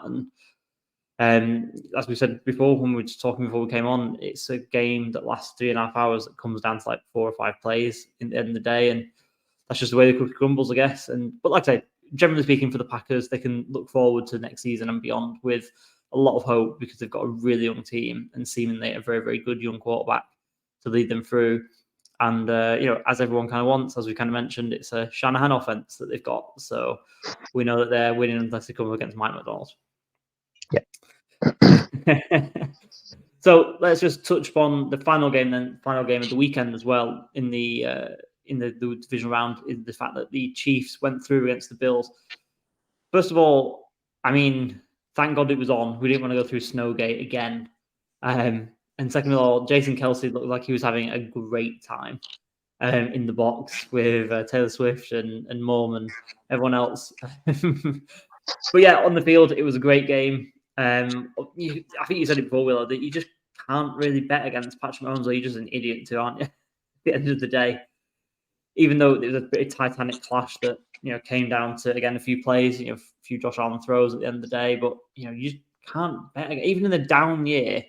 [SPEAKER 1] And as we said before, when we were just talking before we came on, it's a game that lasts 3.5 hours. That comes down to like 4 or 5 plays in the end of the day, and that's just the way the cookie crumbles, I guess. But like I say, generally speaking, for the Packers, they can look forward to next season and beyond with a lot of hope because they've got a really young team and seemingly a very, very good young quarterback to lead them through. And, as everyone kind of wants, as we kind of mentioned, it's a Shanahan offense that they've got. So we know that they're winning unless they come up against Mike McDonald.
[SPEAKER 2] Yeah.
[SPEAKER 1] So let's just touch upon the final game of the weekend as well in the divisional round, is the fact that the Chiefs went through against the Bills. First of all, I mean, thank God it was on. We didn't want to go through Snowgate again. And second of all, Jason Kelce looked like he was having a great time in the box with Taylor Swift and Mom and everyone else. But yeah, on the field, it was a great game. I think you said it before, Willow, that you just can't really bet against Patrick Mahomes, or you're just an idiot too, aren't you? At the end of the day. Even though it was a pretty titanic clash that came down to, again, a few plays, a few Josh Allen throws at the end of the day, but you just can't bet even in a down year.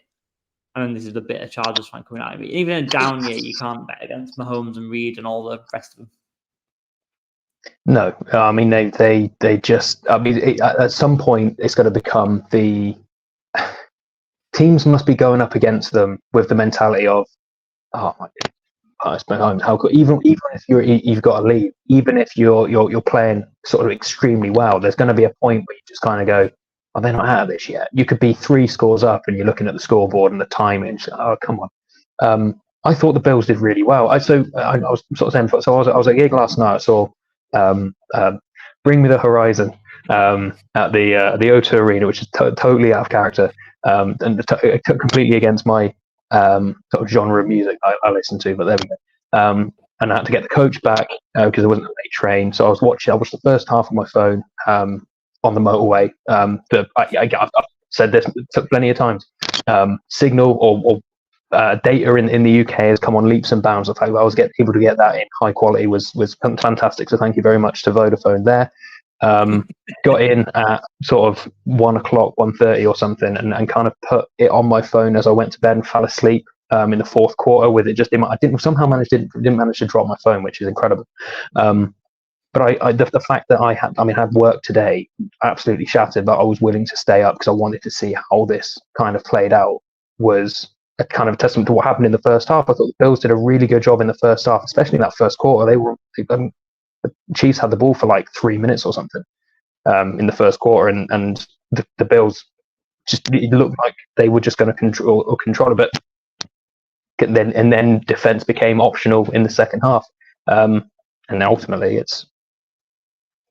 [SPEAKER 1] And this is a bit of Chargers fan coming out of me. Even in a down year, you can't bet against Mahomes and Reed and all the rest of them.
[SPEAKER 2] No, I mean they just. I mean, at some point it's going to become the teams must be going up against them with the mentality of, oh my. How good, even if you've got a lead, even if you're playing sort of extremely well, there's going to be a point where you just kind of go, "Are they not out of this yet?" You could be 3 scores up, and you're looking at the scoreboard and the timing. Oh, come on! I thought the Bills did really well. I was sort of saying, so I was at a gig last night. I saw Bring Me the Horizon at the O2 Arena, which is totally out of character and completely against my sort of genre of music I listen to, but there we go. And I had to get the coach back because there wasn't a late train. So I watched the first half on my phone on the motorway. I've said this plenty of times. Signal or data in the UK has come on leaps and bounds. The fact that I was able to get that in high quality was fantastic. So thank you very much to Vodafone there. Got in at sort of 1 o'clock, 1:30 or something, and kind of put it on my phone as I went to bed and fell asleep in the fourth quarter with it just in my. I didn't manage to drop my phone, which is incredible. But the fact that I had work today absolutely shattered, but I was willing to stay up because I wanted to see how this kind of played out. Was a kind of testament to what happened in the first half. I thought the Bills did a really good job in the first half, especially in that first quarter. The Chiefs had the ball for like 3 minutes or something in the first quarter, and the Bills it looked like they were just going to control it, but then defense became optional in the second half, and then ultimately it's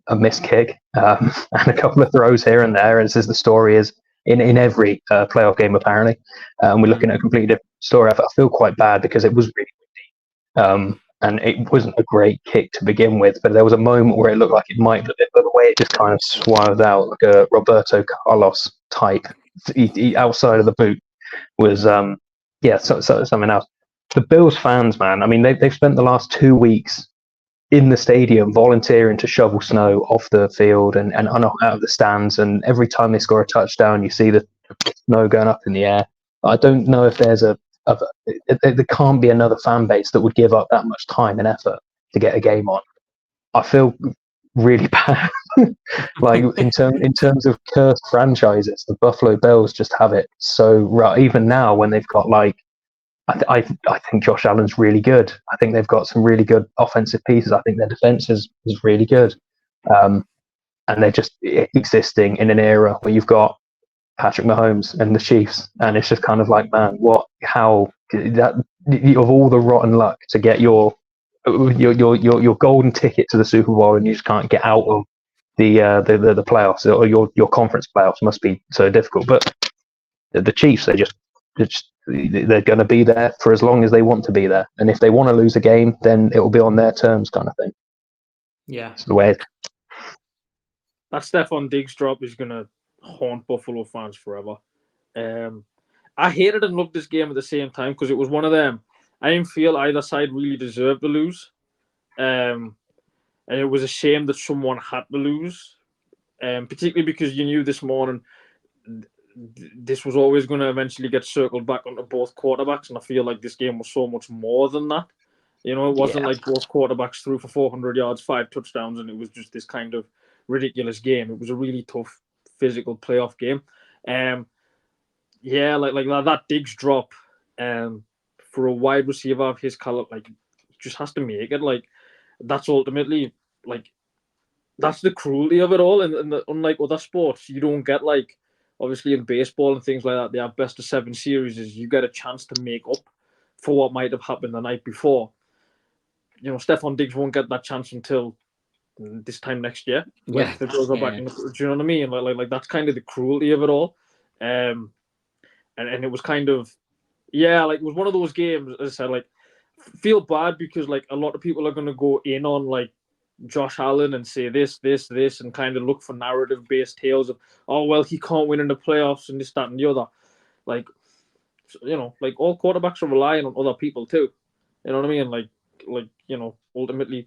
[SPEAKER 2] a missed kick and a couple of throws here and there, as the story is in every playoff game apparently. And we're looking at a completely different story. I feel quite bad because it was really windy. And it wasn't a great kick to begin with, but there was a moment where it looked like it might have been, but the way it just kind of swirled out like a Roberto Carlos type outside of the boot was, something else. The Bills fans, man, I mean, they've spent the last 2 weeks in the stadium volunteering to shovel snow off the field and out of the stands, and every time they score a touchdown, you see the snow going up in the air. I don't know if there's there can't be another fan base that would give up that much time and effort to get a game on. I feel really bad. Like in terms of cursed franchises, the Buffalo Bills just have it so rough. Even now, when they've got like, I think Josh Allen's really good. I think they've got some really good offensive pieces. I think their defense is really good, and they're just existing in an era where you've got Patrick Mahomes and the Chiefs, and it's just kind of like, man, how that of all the rotten luck to get your golden ticket to the Super Bowl, and you just can't get out of the playoffs, or your conference playoffs must be so difficult. But the Chiefs, they're going to be there for as long as they want to be there, and if they want to lose a game, then it will be on their terms, kind of thing.
[SPEAKER 1] Yeah,
[SPEAKER 2] it's the way.
[SPEAKER 3] That Stephon Diggs drop is going to haunt Buffalo fans forever. I hated and loved this game at the same time because it was one of them. I didn't feel either side really deserved to lose. And it was a shame that someone had to lose, particularly because you knew this morning this was always going to eventually get circled back onto both quarterbacks. And I feel like this game was so much more than that. You know, it wasn't like both quarterbacks threw for 400 yards, 5 touchdowns, and it was just this kind of ridiculous game. It was a really tough physical playoff game. Like that Diggs drop for a wide receiver of his caliber, like, he just has to make it. Like, that's ultimately, like, that's the cruelty of it all. And unlike other sports, you don't get, like, obviously in baseball and things like that, they have best of 7 series. You get a chance to make up for what might have happened the night before. You know, Stephon Diggs won't get that chance until this time next year. Like, the Bills are back. Do you know what I mean? Like that's kind of the cruelty of it all. And it was kind of, like, it was one of those games, as I said, like, feel bad because, like, a lot of people are going to go in on, like, Josh Allen and say this, and kind of look for narrative-based tales of, oh, well, he can't win in the playoffs and this, that, and the other. Like, you know, like, all quarterbacks are relying on other people too. You know what I mean? Like, you know, ultimately,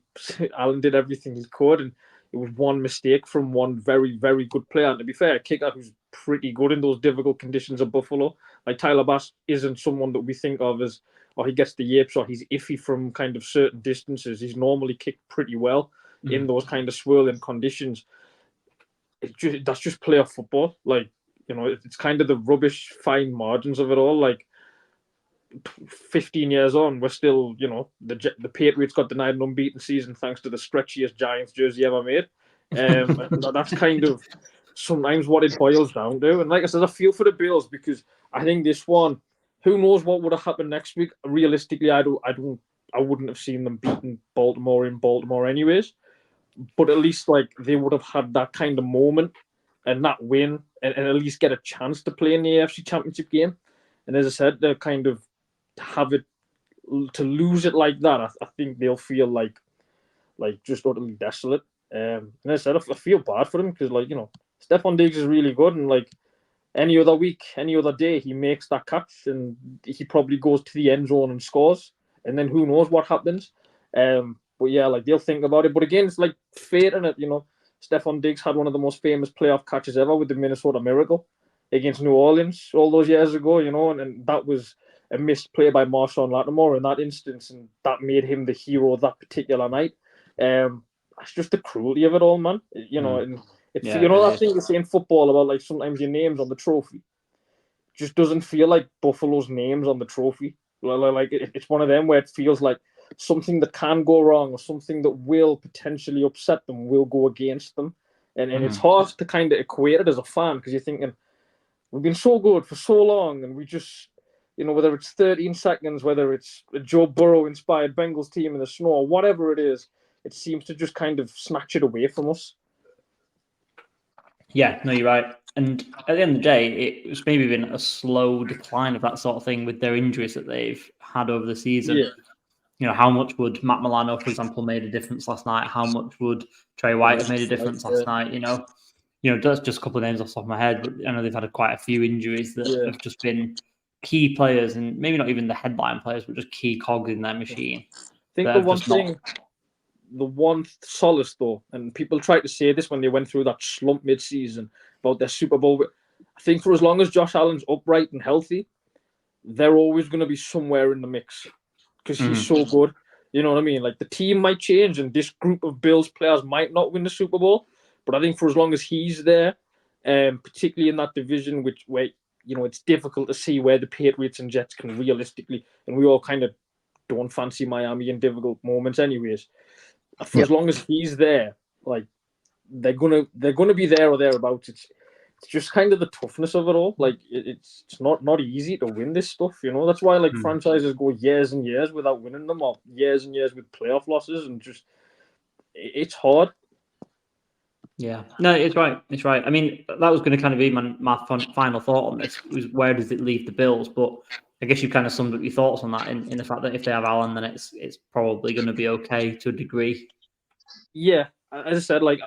[SPEAKER 3] Allen did everything he could, and it was one mistake from one very, very good player. And to be fair, a kicker who's pretty good in those difficult conditions of Buffalo, like Tyler Bass, isn't someone that we think of as, he gets the yips, or he's iffy from kind of certain distances. He's normally kicked pretty well in those kind of swirling conditions. That's just playoff football. Like, you know, it's kind of the rubbish fine margins of it all. Like, 15 years on, we're still, you know, the Patriots got denied an unbeaten season thanks to the stretchiest Giants jersey ever made. That's kind of sometimes what it boils down to. And like I said, I feel for the Bills because I think this one, who knows what would have happened next week? Realistically, I wouldn't have seen them beating Baltimore in Baltimore anyways. But at least, like, they would have had that kind of moment and that win and at least get a chance to play in the AFC Championship game. And as I said, they're kind of have it to lose it like that. I think they'll feel like just utterly desolate. And as I said, I feel bad for them because, like, you know, Stephon Diggs is really good, and like any other week, any other day, he makes that catch and he probably goes to the end zone and scores, and then who knows what happens. But yeah, like, they'll think about it. But again, it's like fate in it, you know. Stephon Diggs had one of the most famous playoff catches ever with the Minnesota Miracle against New Orleans all those years ago, you know, and that was a missed play by Marshawn Lattimore in that instance, and that made him the hero that particular night. That's just the cruelty of it all, man. You know, and it's, you know, that thing you say in football about, like, sometimes your name's on the trophy just doesn't feel like Buffalo's name's on the trophy. Like, it's one of them where it feels like something that can go wrong or something that will potentially upset them will go against them. And it's hard to kind of equate it as a fan because you're thinking, we've been so good for so long, and we just, you know, whether it's 13 seconds, whether it's a Joe Burrow-inspired Bengals team in the snow, or whatever it is, it seems to just kind of snatch it away from us.
[SPEAKER 1] Yeah, no, you're right. And at the end of the day, it's maybe been a slow decline of that sort of thing with their injuries that they've had over the season.
[SPEAKER 3] Yeah.
[SPEAKER 1] You know, how much would Matt Milano, for example, made a difference last night? How much would Trey White have made a difference last night? You know, that's just a couple of names off the top of my head, but I know they've had quite a few injuries that have just been key players, and maybe not even the headline players, but just key cogs in their machine.
[SPEAKER 3] I think the one solace though, and people tried to say this when they went through that slump mid-season about their Super Bowl. I think for as long as Josh Allen's upright and healthy, they're always going to be somewhere in the mix because he's so good. You know what I mean? Like, the team might change and this group of Bills players might not win the Super Bowl, but I think for as long as he's there, particularly in that division, where, you know, it's difficult to see where the Patriots and Jets can realistically, and we all kind of don't fancy Miami in difficult moments anyways. For as long as he's there, like, they're gonna be there or thereabouts. It's it's just kind of the toughness of it all. Like it's not easy to win this stuff, you know. That's why like franchises go years and years without winning them, or years and years with playoff losses, and just it's hard.
[SPEAKER 1] Yeah, no, it's right. It's right. I mean, that was going to kind of be my final thought on this. Was where does it leave the Bills? But I guess you kind of summed up your thoughts on that in the fact that if they have Allen, then it's probably going to be okay to a degree.
[SPEAKER 3] Yeah, as I said, like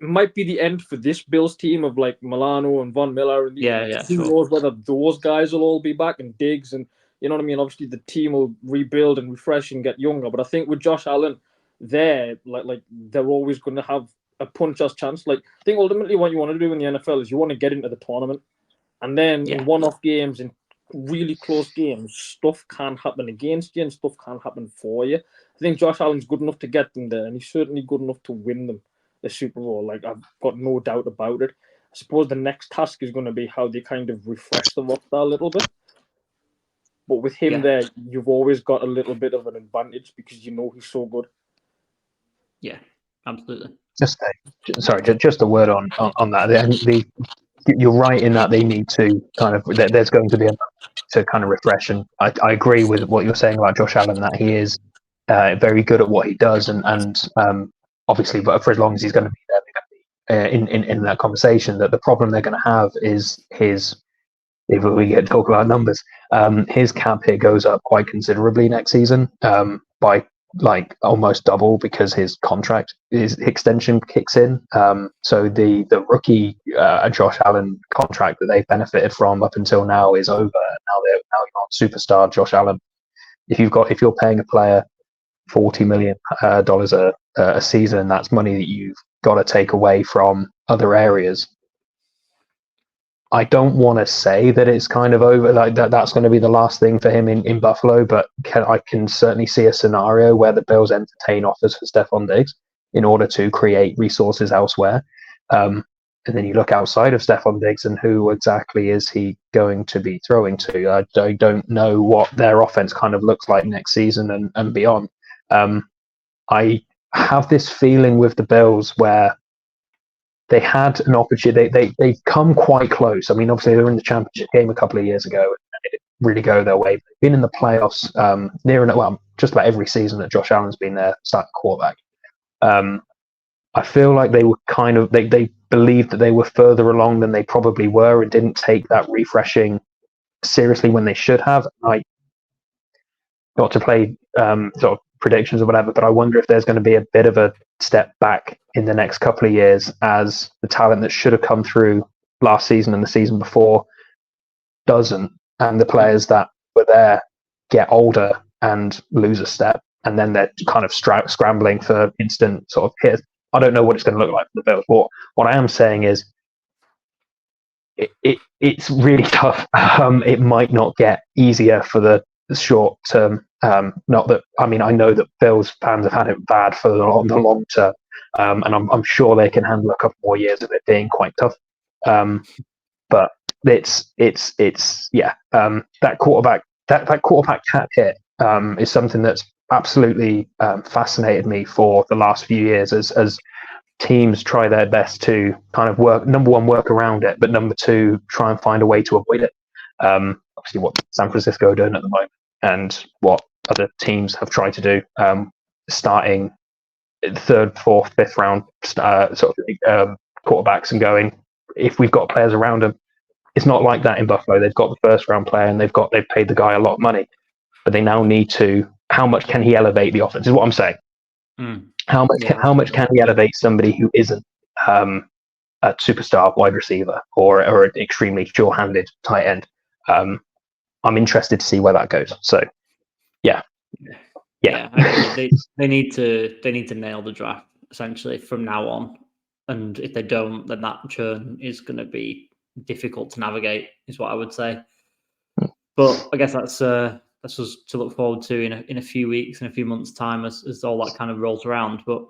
[SPEAKER 3] it might be the end for this Bills team of like Milano and Von Miller, and who knows whether those guys will all be back, and Diggs, and you know what I mean. Obviously, the team will rebuild and refresh and get younger. But I think with Josh Allen, they're always going to have a puncher's chance. Like I think ultimately what you want to do in the NFL is you want to get into the tournament, and then in one-off games, in really close games, stuff can happen against you and stuff can happen for you. I think Josh Allen's good enough to get them there, and he's certainly good enough to win them the Super Bowl. Like I've got no doubt about it. I suppose the next task is going to be how they kind of refresh the roster a little bit. But with him there, you've always got a little bit of an advantage because you know he's so good.
[SPEAKER 1] Yeah, absolutely.
[SPEAKER 2] Just a word on that. You're right in that they need to kind of. There's going to be to kind of refresh, and I agree with what you're saying about Josh Allen, that he is very good at what he does, and obviously, but for as long as he's going to be there, they're going to be in that conversation. That the problem they're going to have is his. If we get to talk about numbers, his cap hit goes up quite considerably next season, by like almost double, because his extension kicks in. So the rookie Josh Allen contract that they've benefited from up until now is over. Now you're on superstar Josh Allen. If you're paying a player $40 million a season, that's money that you've got to take away from other areas. I don't want to say that it's kind of over, like that's going to be the last thing for him in Buffalo, but I can certainly see a scenario where the Bills entertain offers for Stephon Diggs in order to create resources elsewhere. And then you look outside of Stephon Diggs, and who exactly is he going to be throwing to? I don't know what their offense kind of looks like next season and beyond. I have this feeling with the Bills where they had an opportunity. They've come quite close. I mean, obviously they were in the championship game a couple of years ago, and it didn't really go their way. They've been in the playoffs just about every season that Josh Allen's been there, starting quarterback. I feel like they were they believed that they were further along than they probably were, and didn't take that refreshing seriously when they should have. Not to play sort of predictions or whatever, but I wonder if there's going to be a bit of a step back in the next couple of years, as the talent that should have come through last season and the season before doesn't, and the players that were there get older and lose a step, and then they're kind of scrambling for instant sort of hits. I don't know what it's going to look like for the Bills. What I am saying is it's really tough. It might not get easier for the short term. Not that, I mean, I know that Bills fans have had it bad for the long term, and I'm sure they can handle a couple more years of it being quite tough. But it's that quarterback cap hit is something that's absolutely fascinated me for the last few years, as teams try their best to kind of work around it, but number two, try and find a way to avoid it. Obviously what San Francisco are doing at the moment, and what other teams have tried to do, starting third, fourth, fifth round quarterbacks and going, if we've got players around them. It's not like that in Buffalo. They've got the first round player, and they've paid the guy a lot of money, but they now need to. How much can he elevate the offense? Is what I'm saying. How much can he elevate somebody who isn't a superstar wide receiver or an extremely sure-handed tight end? I'm interested to see where that goes. So, yeah.
[SPEAKER 1] They need to nail the draft essentially from now on, and if they don't, then that churn is going to be difficult to navigate, is what I would say. But I guess that's just to look forward to in a few weeks, in a few months' time, as all that kind of rolls around. But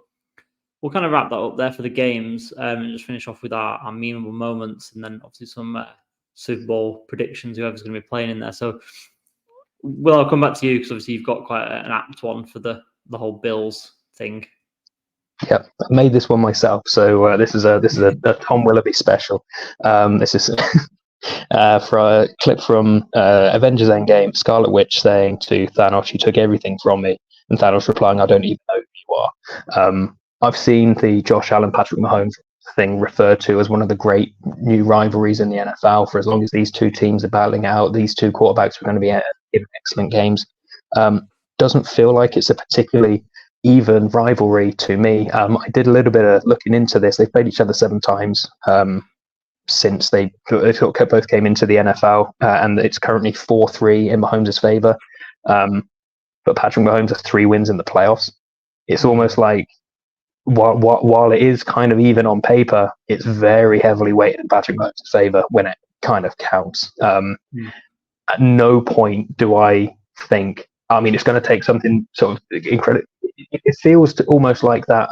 [SPEAKER 1] we'll kind of wrap that up there for the games, and just finish off with our memorable moments, and then obviously some Super Bowl predictions, whoever's going to be playing in there. So, I'll come back to you, because obviously you've got quite an apt one for the whole Bills thing.
[SPEAKER 2] Yep, I made this one myself. So this is a Tom Willoughby special. This is for a clip from Avengers Endgame. Scarlet Witch saying to Thanos, "You took everything from me," and Thanos replying, "I don't even know who you are." I've seen the Josh Allen Patrick Mahomes thing referred to as one of the great new rivalries in the NFL. For as long as these two teams are battling out, these two quarterbacks are going to be in excellent games. Doesn't feel like it's a particularly even rivalry to me. I did a little bit of looking into this. They've played each other 7 times since they both came into the NFL, and it's currently 4-3 in Mahomes' favor. But Patrick Mahomes has 3 wins in the playoffs. It's almost like while it is kind of even on paper, it's very heavily weighted in Patrick Mahomes' favor when it kind of counts. At no point do I think, I mean, it's going to take something sort of incredible. It feels almost like that.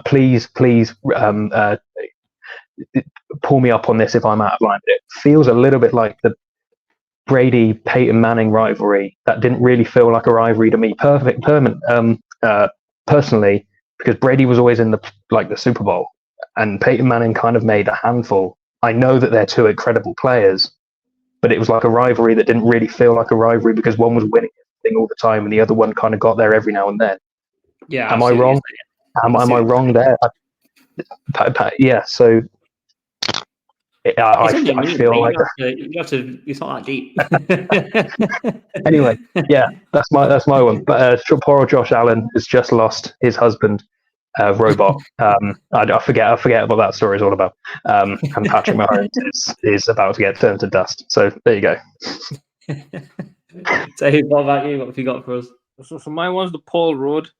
[SPEAKER 2] Please, pull me up on this if I'm out of line. But it feels a little bit like the Brady Peyton Manning rivalry that didn't really feel like a rivalry to me. Personally, because Brady was always in the Super Bowl, and Peyton Manning kind of made a handful. I know that they're 2 incredible players, but it was like a rivalry that didn't really feel like a rivalry because one was winning everything all the time and the other one kind of got there every now and then.
[SPEAKER 1] Yeah,
[SPEAKER 2] am I wrong? Am I wrong there? Yeah. So I feel like
[SPEAKER 1] you have to. It's not that deep.
[SPEAKER 2] Anyway, yeah, that's my one. But poor Josh Allen has just lost his husband, Robot. I forget what that story is all about. And Patrick Mahomes is about to get turned to dust. So there you go.
[SPEAKER 1] So what about you? What have you got for us?
[SPEAKER 3] So my one's the Paul Rudd.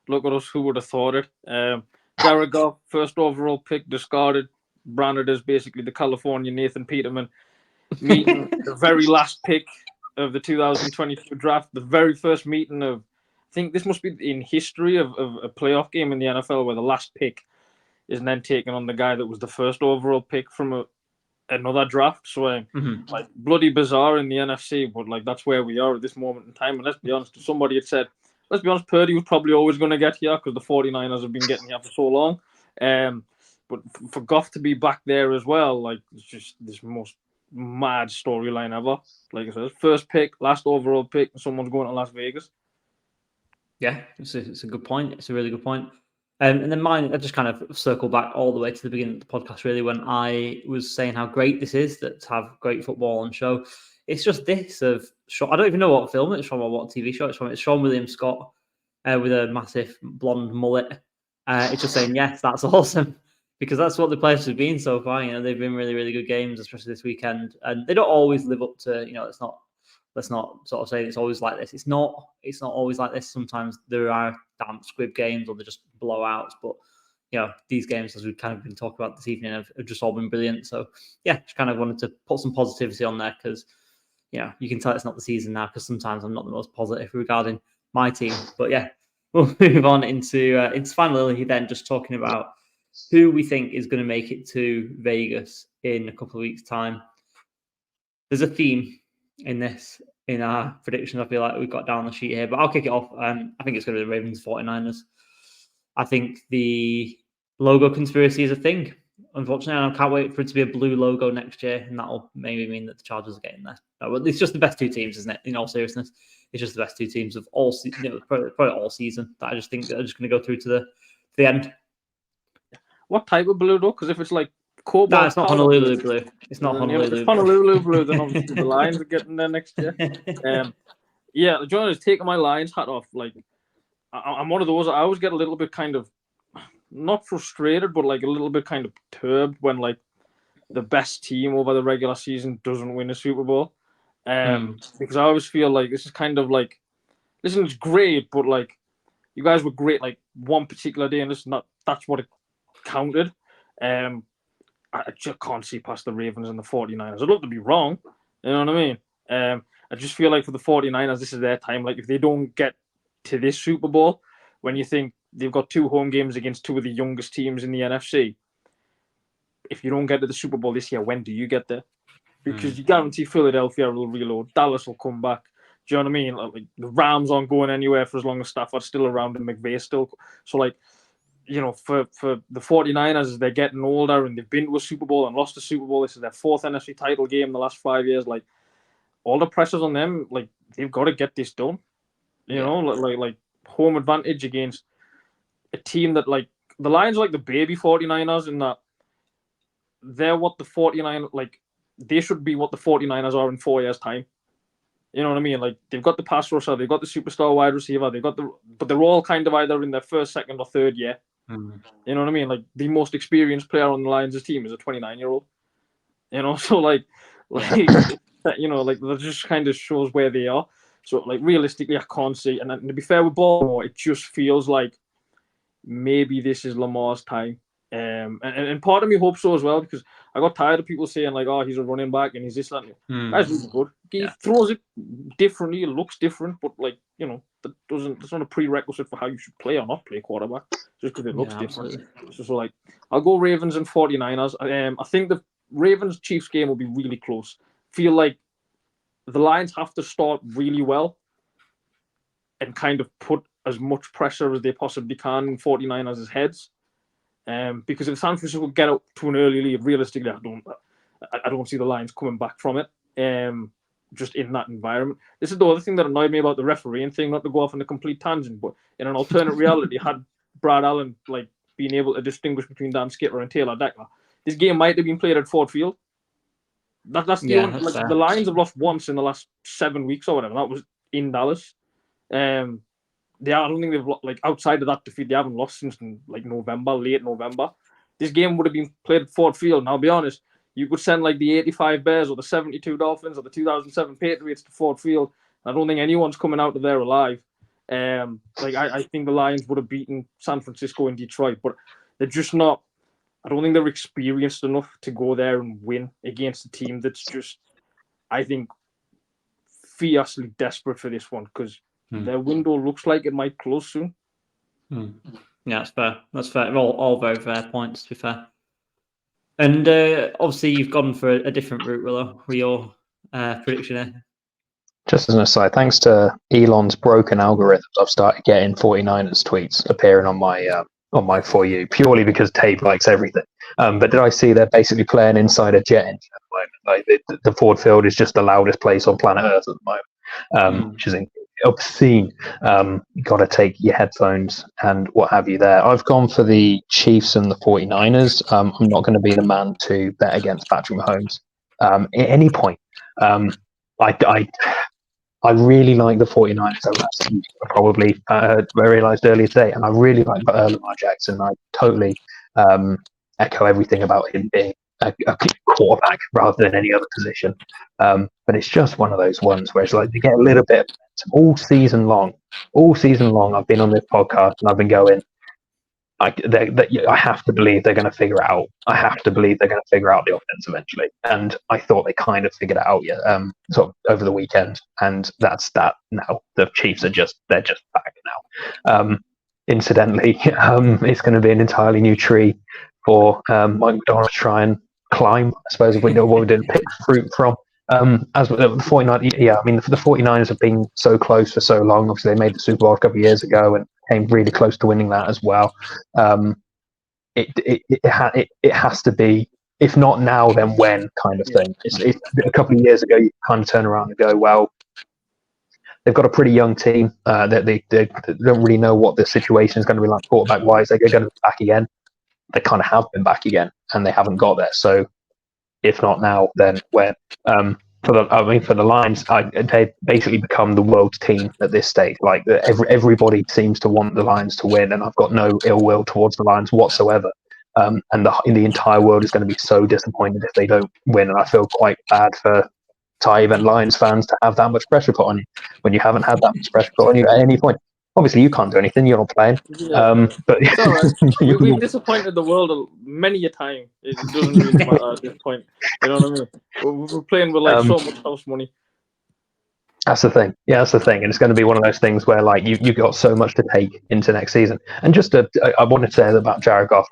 [SPEAKER 3] Look at us, who would have thought it? Jared Goff, first overall pick, discarded, branded as basically the California Nathan Peterman, meeting the very last pick of the 2022 draft, the very first meeting of, I think this must be in history of a playoff game in the NFL where the last pick is then taken on the guy that was the first overall pick from another draft. So like bloody bizarre in the NFC, but like that's where we are at this moment in time. And let's be honest, if somebody had said, let's be honest, Purdy was probably always going to get here because the 49ers have been getting here for so long. But for Goff to be back there as well, like it's just this most mad storyline ever. Like I said, first pick, last overall pick, and someone's going to Las Vegas.
[SPEAKER 1] Yeah, it's a good point. It's a really good point. And then mine, I just kind of circle back all the way to the beginning of the podcast, really, when I was saying how great this is, that to have great football on show. It's just this of, I don't even know what film it's from or what TV show it's from. It's Sean William Scott with a massive blonde mullet. It's just saying, yes, that's awesome. Because that's what the players have been so far. You know, they've been really, really good games, especially this weekend. And they don't always live up to, you know, let's not sort of say it's always like this. It's not always like this. Sometimes there are damp squib games or they're just blowouts. But, you know, these games, as we've kind of been talking about this evening, have just all been brilliant. So, yeah, just kind of wanted to put some positivity on there because, you know, you can tell it's not the season now because sometimes I'm not the most positive regarding my team. But, yeah, we'll move on into finally then just talking about who we think is going to make it to Vegas in a couple of weeks' time. There's a theme in our predictions. I feel like we've got down the sheet here, but I'll kick it off. I think it's going to be the Ravens 49ers. I think the logo conspiracy is a thing. Unfortunately, I can't wait for it to be a blue logo next year, and that'll maybe mean that the Chargers are getting there. No, it's just the best 2 teams, isn't it? In all seriousness, it's just the best 2 teams of all, probably all season. That I just think that are just going to go through to the end.
[SPEAKER 3] What type of blue though? Because if it's like cobalt,
[SPEAKER 1] no, it's not Honolulu blue. It's not Honolulu blue.
[SPEAKER 3] If it's Honolulu blue, then obviously the Lions are getting there next year. Yeah, John is taking my Lions hat off. Like, I'm one of those. I always get a little bit kind of not frustrated, but like a little bit kind of perturbed when like the best team over the regular season doesn't win a Super Bowl. Because I always feel like this is kind of like, listen, it's great, but like you guys were great like one particular day, and that's what it counted. I just can't see past the Ravens and the 49ers. I'd love to be wrong. You know what I mean? I just feel like for the 49ers, this is their time. Like if they don't get to this Super Bowl, when you think they've got 2 home games against 2 of the youngest teams in the NFC, if you don't get to the Super Bowl this year, when do you get there? Because you guarantee Philadelphia will reload, Dallas will come back, Do you know what I mean? Like the Rams aren't going anywhere for as long as Stafford's still around and McVay's still. So like, for the 49ers, they're getting older and they've been to a Super Bowl and lost a Super Bowl. This is their 4th NFC title game in the last 5 years. Like, all the pressure's on them. Like, they've got to get this done. You know, like home advantage against a team that, like, the Lions are like the baby 49ers in that they're what the 49ers, like, they should be what the 49ers are in 4 years' time. You know what I mean? Like, they've got the pass rusher, they've got the superstar wide receiver, but they're all kind of either in their first, second, or third year. You know what I mean? Like, the most experienced player on the Lions' team is a 29-year-old. So like that just kind of shows where they are. So like realistically, I can't see. And to be fair with Baltimore, it just feels like maybe this is Lamar's time. And part of me hopes so as well, because I got tired of people saying like, oh, he's a running back and he's this, that. That's really good. He throws it differently, it looks different, but like, that's not a prerequisite for how you should play or not play quarterback, just because it looks different. So like, I'll go Ravens and 49ers. I think the Ravens Chiefs game will be really close. Feel like the Lions have to start really well and kind of put as much pressure as they possibly can in 49ers' heads. Because if San Francisco get up to an early lead, realistically, I don't see the Lions coming back from it. Just in that environment. This is the other thing that annoyed me about the refereeing thing, not to go off on a complete tangent, but in an alternate reality, had Brad Allen like being able to distinguish between Dan Skipper and Taylor Decker, this game might have been played at Ford Field. That's the only, like, the Lions have lost once in the last 7 weeks or whatever. That was in Dallas. I don't think they've like outside of that defeat, they haven't lost since like late November. This game would have been played at Ford Field. And I'll be honest, you could send like the 85 Bears or the 72 Dolphins or the 2007 Patriots to Ford Field. I don't think anyone's coming out of there alive. I think the Lions would have beaten San Francisco and Detroit, but they're just not. I don't think they're experienced enough to go there and win against a team that's just, I think, fiercely desperate for this one, because their window looks like it might close soon.
[SPEAKER 1] Yeah, that's fair. That's fair. All very fair points, to be fair. And obviously, you've gone for a different route, Willow, for your prediction here.
[SPEAKER 2] Just as an aside, thanks to Elon's broken algorithms, I've started getting 49ers tweets appearing on my For You, purely because Tayyib likes everything. But did I see they're basically playing inside a jet engine at the moment? Like the Ford Field is just the loudest place on planet Earth at the moment, which is obscene. You got to take your headphones and what have you there. I've gone for the Chiefs and the 49ers. I'm not going to be the man to bet against Patrick Mahomes at any point. I really like the 49ers over that season. Probably realised earlier today, and I really like Lamar Jackson. I totally echo everything about him being a quarterback rather than any other position. But it's just one of those ones where it's like they get a little bit all season long. All season long, I've been on this podcast and I've been going, I have to believe they're going to figure it out. I have to believe they're going to figure out the offense eventually. And I thought they kind of figured it out sort of over the weekend. And that's that now. The Chiefs they're just back now. Incidentally, it's going to be an entirely new tree for Mike McDonald to try and climb, I suppose, if we know what we didn't pick fruit from. As with the 49ers, the 49ers have been so close for so long. Obviously, they made the Super Bowl a couple of years ago and came really close to winning that as well. It has to be, if not now, then when kind of thing. It's a couple of years ago, you kind of turn around and go, well, they've got a pretty young team. They don't really know what the situation is going to be like quarterback-wise. They're going to be back again. They kind of have been back again, and they haven't got there. So, if not now, then when? For the Lions, they basically become the world's team at this stage. Like everybody seems to want the Lions to win, and I've got no ill will towards the Lions whatsoever. And the entire world is going to be so disappointed if they don't win. And I feel quite bad for Tayyib and Lions fans to have that much pressure put on you when you haven't had that much pressure put on you at any point. Obviously, you can't do anything; you're not playing. But
[SPEAKER 3] it's all right. We've disappointed the world many a time. It doesn't really matter at this point. You know what I mean? We're playing with so much house money.
[SPEAKER 2] That's the thing. Yeah, that's the thing, and it's going to be one of those things where you got so much to take into next season. And just I wanted to say about Jared Goff,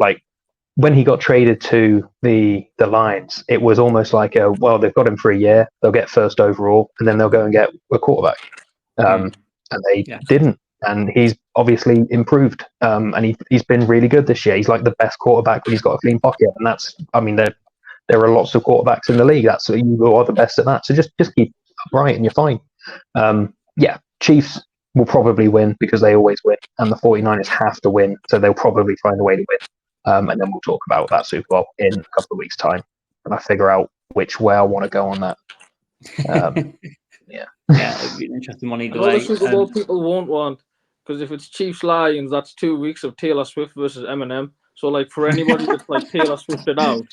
[SPEAKER 2] when he got traded to the Lions, it was almost like they've got him for a year, they'll get first overall, and then they'll go and get a quarterback. and they didn't. And he's obviously improved, and he's been really good this year. He's like the best quarterback when he's got a clean pocket, and that's, I mean, there are lots of quarterbacks in the league. That's, you are the best at that. So just keep upright and you're fine. Chiefs will probably win because they always win, and the 49ers have to win, so they'll probably find a way to win. And then we'll talk about that Super Bowl in a couple of weeks' time, and I figure out which way I want to go on that.
[SPEAKER 1] It'd be an interesting one either way.
[SPEAKER 3] The Super Bowl people won't want, because if it's Chiefs Lions, that's 2 weeks of Taylor Swift versus Eminem. So like for anybody that's like Taylor Swifted out,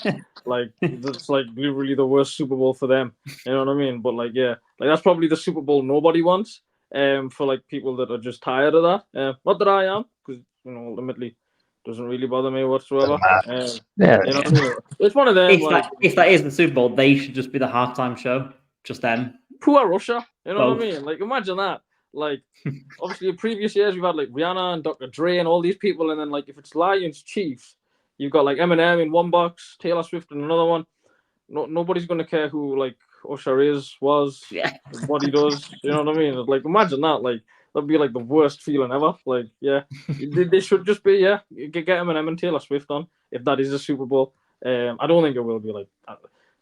[SPEAKER 3] like that's like literally the worst Super Bowl for them. You know what I mean? But like that's probably the Super Bowl nobody wants. For like people that are just tired of that. Not that I am, because ultimately doesn't really bother me whatsoever. You know what I mean? It's one of them.
[SPEAKER 1] If that is the Super Bowl, they should just be the halftime show. Just them.
[SPEAKER 3] Poor Russia. You know what I mean? Like imagine that. Like obviously in previous years we've had like Rihanna and Dr. Dre and all these people, and then like if it's Lions Chiefs, you've got like Eminem in one box, Taylor Swift in another one. Nobody's gonna care who like Usher was, what he does. You know what I mean? Like imagine that. Like that'd be like the worst feeling ever. Like they should just be get Eminem and Taylor Swift on if that is a Super Bowl. I don't think it will be. Like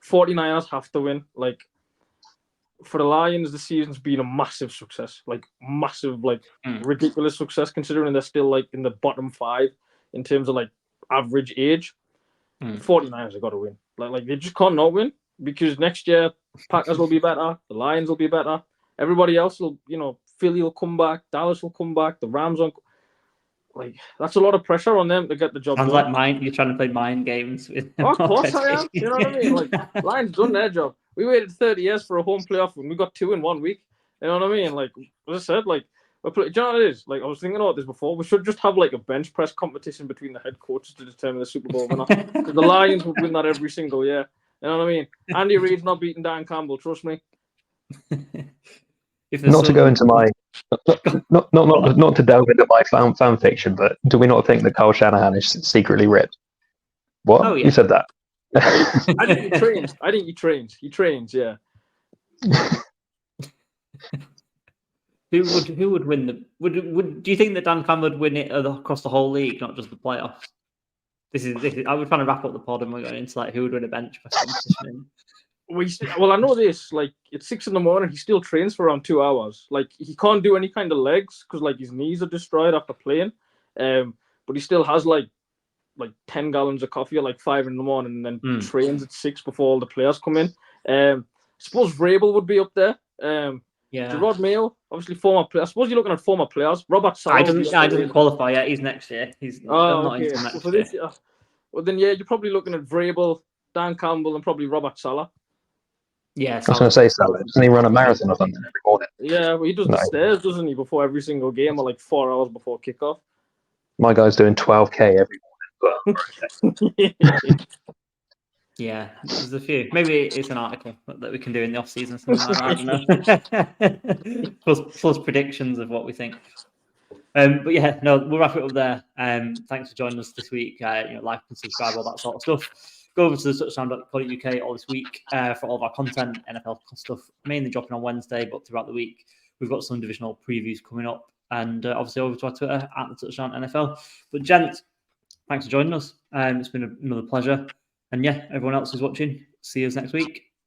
[SPEAKER 3] 49ers have to win. Like for the Lions, the season's been a massive success, like massive, like ridiculous success, considering they're still like in the bottom 5 in terms of like average age. 49ers have got to win. Like they just can't not win, because next year Packers will be better, the Lions will be better, everybody else will, Philly will come back, Dallas will come back, the Rams will. Like that's a lot of pressure on them to get the job done.
[SPEAKER 1] Sounds like you're trying to play mind games with them.
[SPEAKER 3] Oh, of course I am. You know what I mean? Like Lions done their job. We waited 30 years for a home playoff and we got 2 in 1 week. You know what I mean? Like as I said, like do you know what it is? Like I was thinking about this before. We should just have like a bench press competition between the head coaches to determine the Super Bowl winner. Because the Lions would win that every single year. You know what I mean? Andy Reid's not beating Dan Campbell. Trust me.
[SPEAKER 2] Not to go into my not to delve into my fan fiction, but do we not think that Kyle Shanahan is secretly ripped? What? Oh, yeah. You said that.
[SPEAKER 3] I think he trains. He trains, yeah.
[SPEAKER 1] Who would win the? Do you think that Dan Campbell would win it across the whole league, not just the playoffs? This is. I was trying to wrap up the pod, and we're going into like who would win a bench press competition.
[SPEAKER 3] Well, I know this. Like, it's 6 a.m. He still trains for around 2 hours. Like, he can't do any kind of legs because, like, his knees are destroyed after playing. But he still has like 10 gallons of coffee at like 5 a.m. and then trains at 6 before all the players come in. I suppose Vrabel would be up there. Gerard Mayo, obviously former player. I suppose you're looking at former players. Robert Saleh.
[SPEAKER 1] I didn't qualify yet. He's next year. He's not
[SPEAKER 3] okay.
[SPEAKER 1] into next year.
[SPEAKER 3] This year. Well, then you're probably looking at Vrabel, Dan Campbell, and probably Robert Saleh.
[SPEAKER 2] Yeah, I was going to say Saleh. Doesn't he run a marathon or something every morning?
[SPEAKER 3] Yeah, well, he does the stairs, doesn't he, before every single game, or like 4 hours before kickoff.
[SPEAKER 2] My guy's doing 12K every morning.
[SPEAKER 1] Yeah, there's a few. Maybe it's an article that we can do in the off season, something like that. I don't know. plus predictions of what we think. But yeah, no, we'll wrap it up there. Thanks for joining us this week. Like and subscribe, all that sort of stuff. Go over to the touchdown.co.uk all this week for all of our content, NFL stuff, mainly dropping on Wednesday, but throughout the week we've got some divisional previews coming up, and obviously over to our Twitter at the Touchdown NFL. But gents, thanks for joining us. It's been another pleasure, and yeah, everyone else who's watching, see us next week.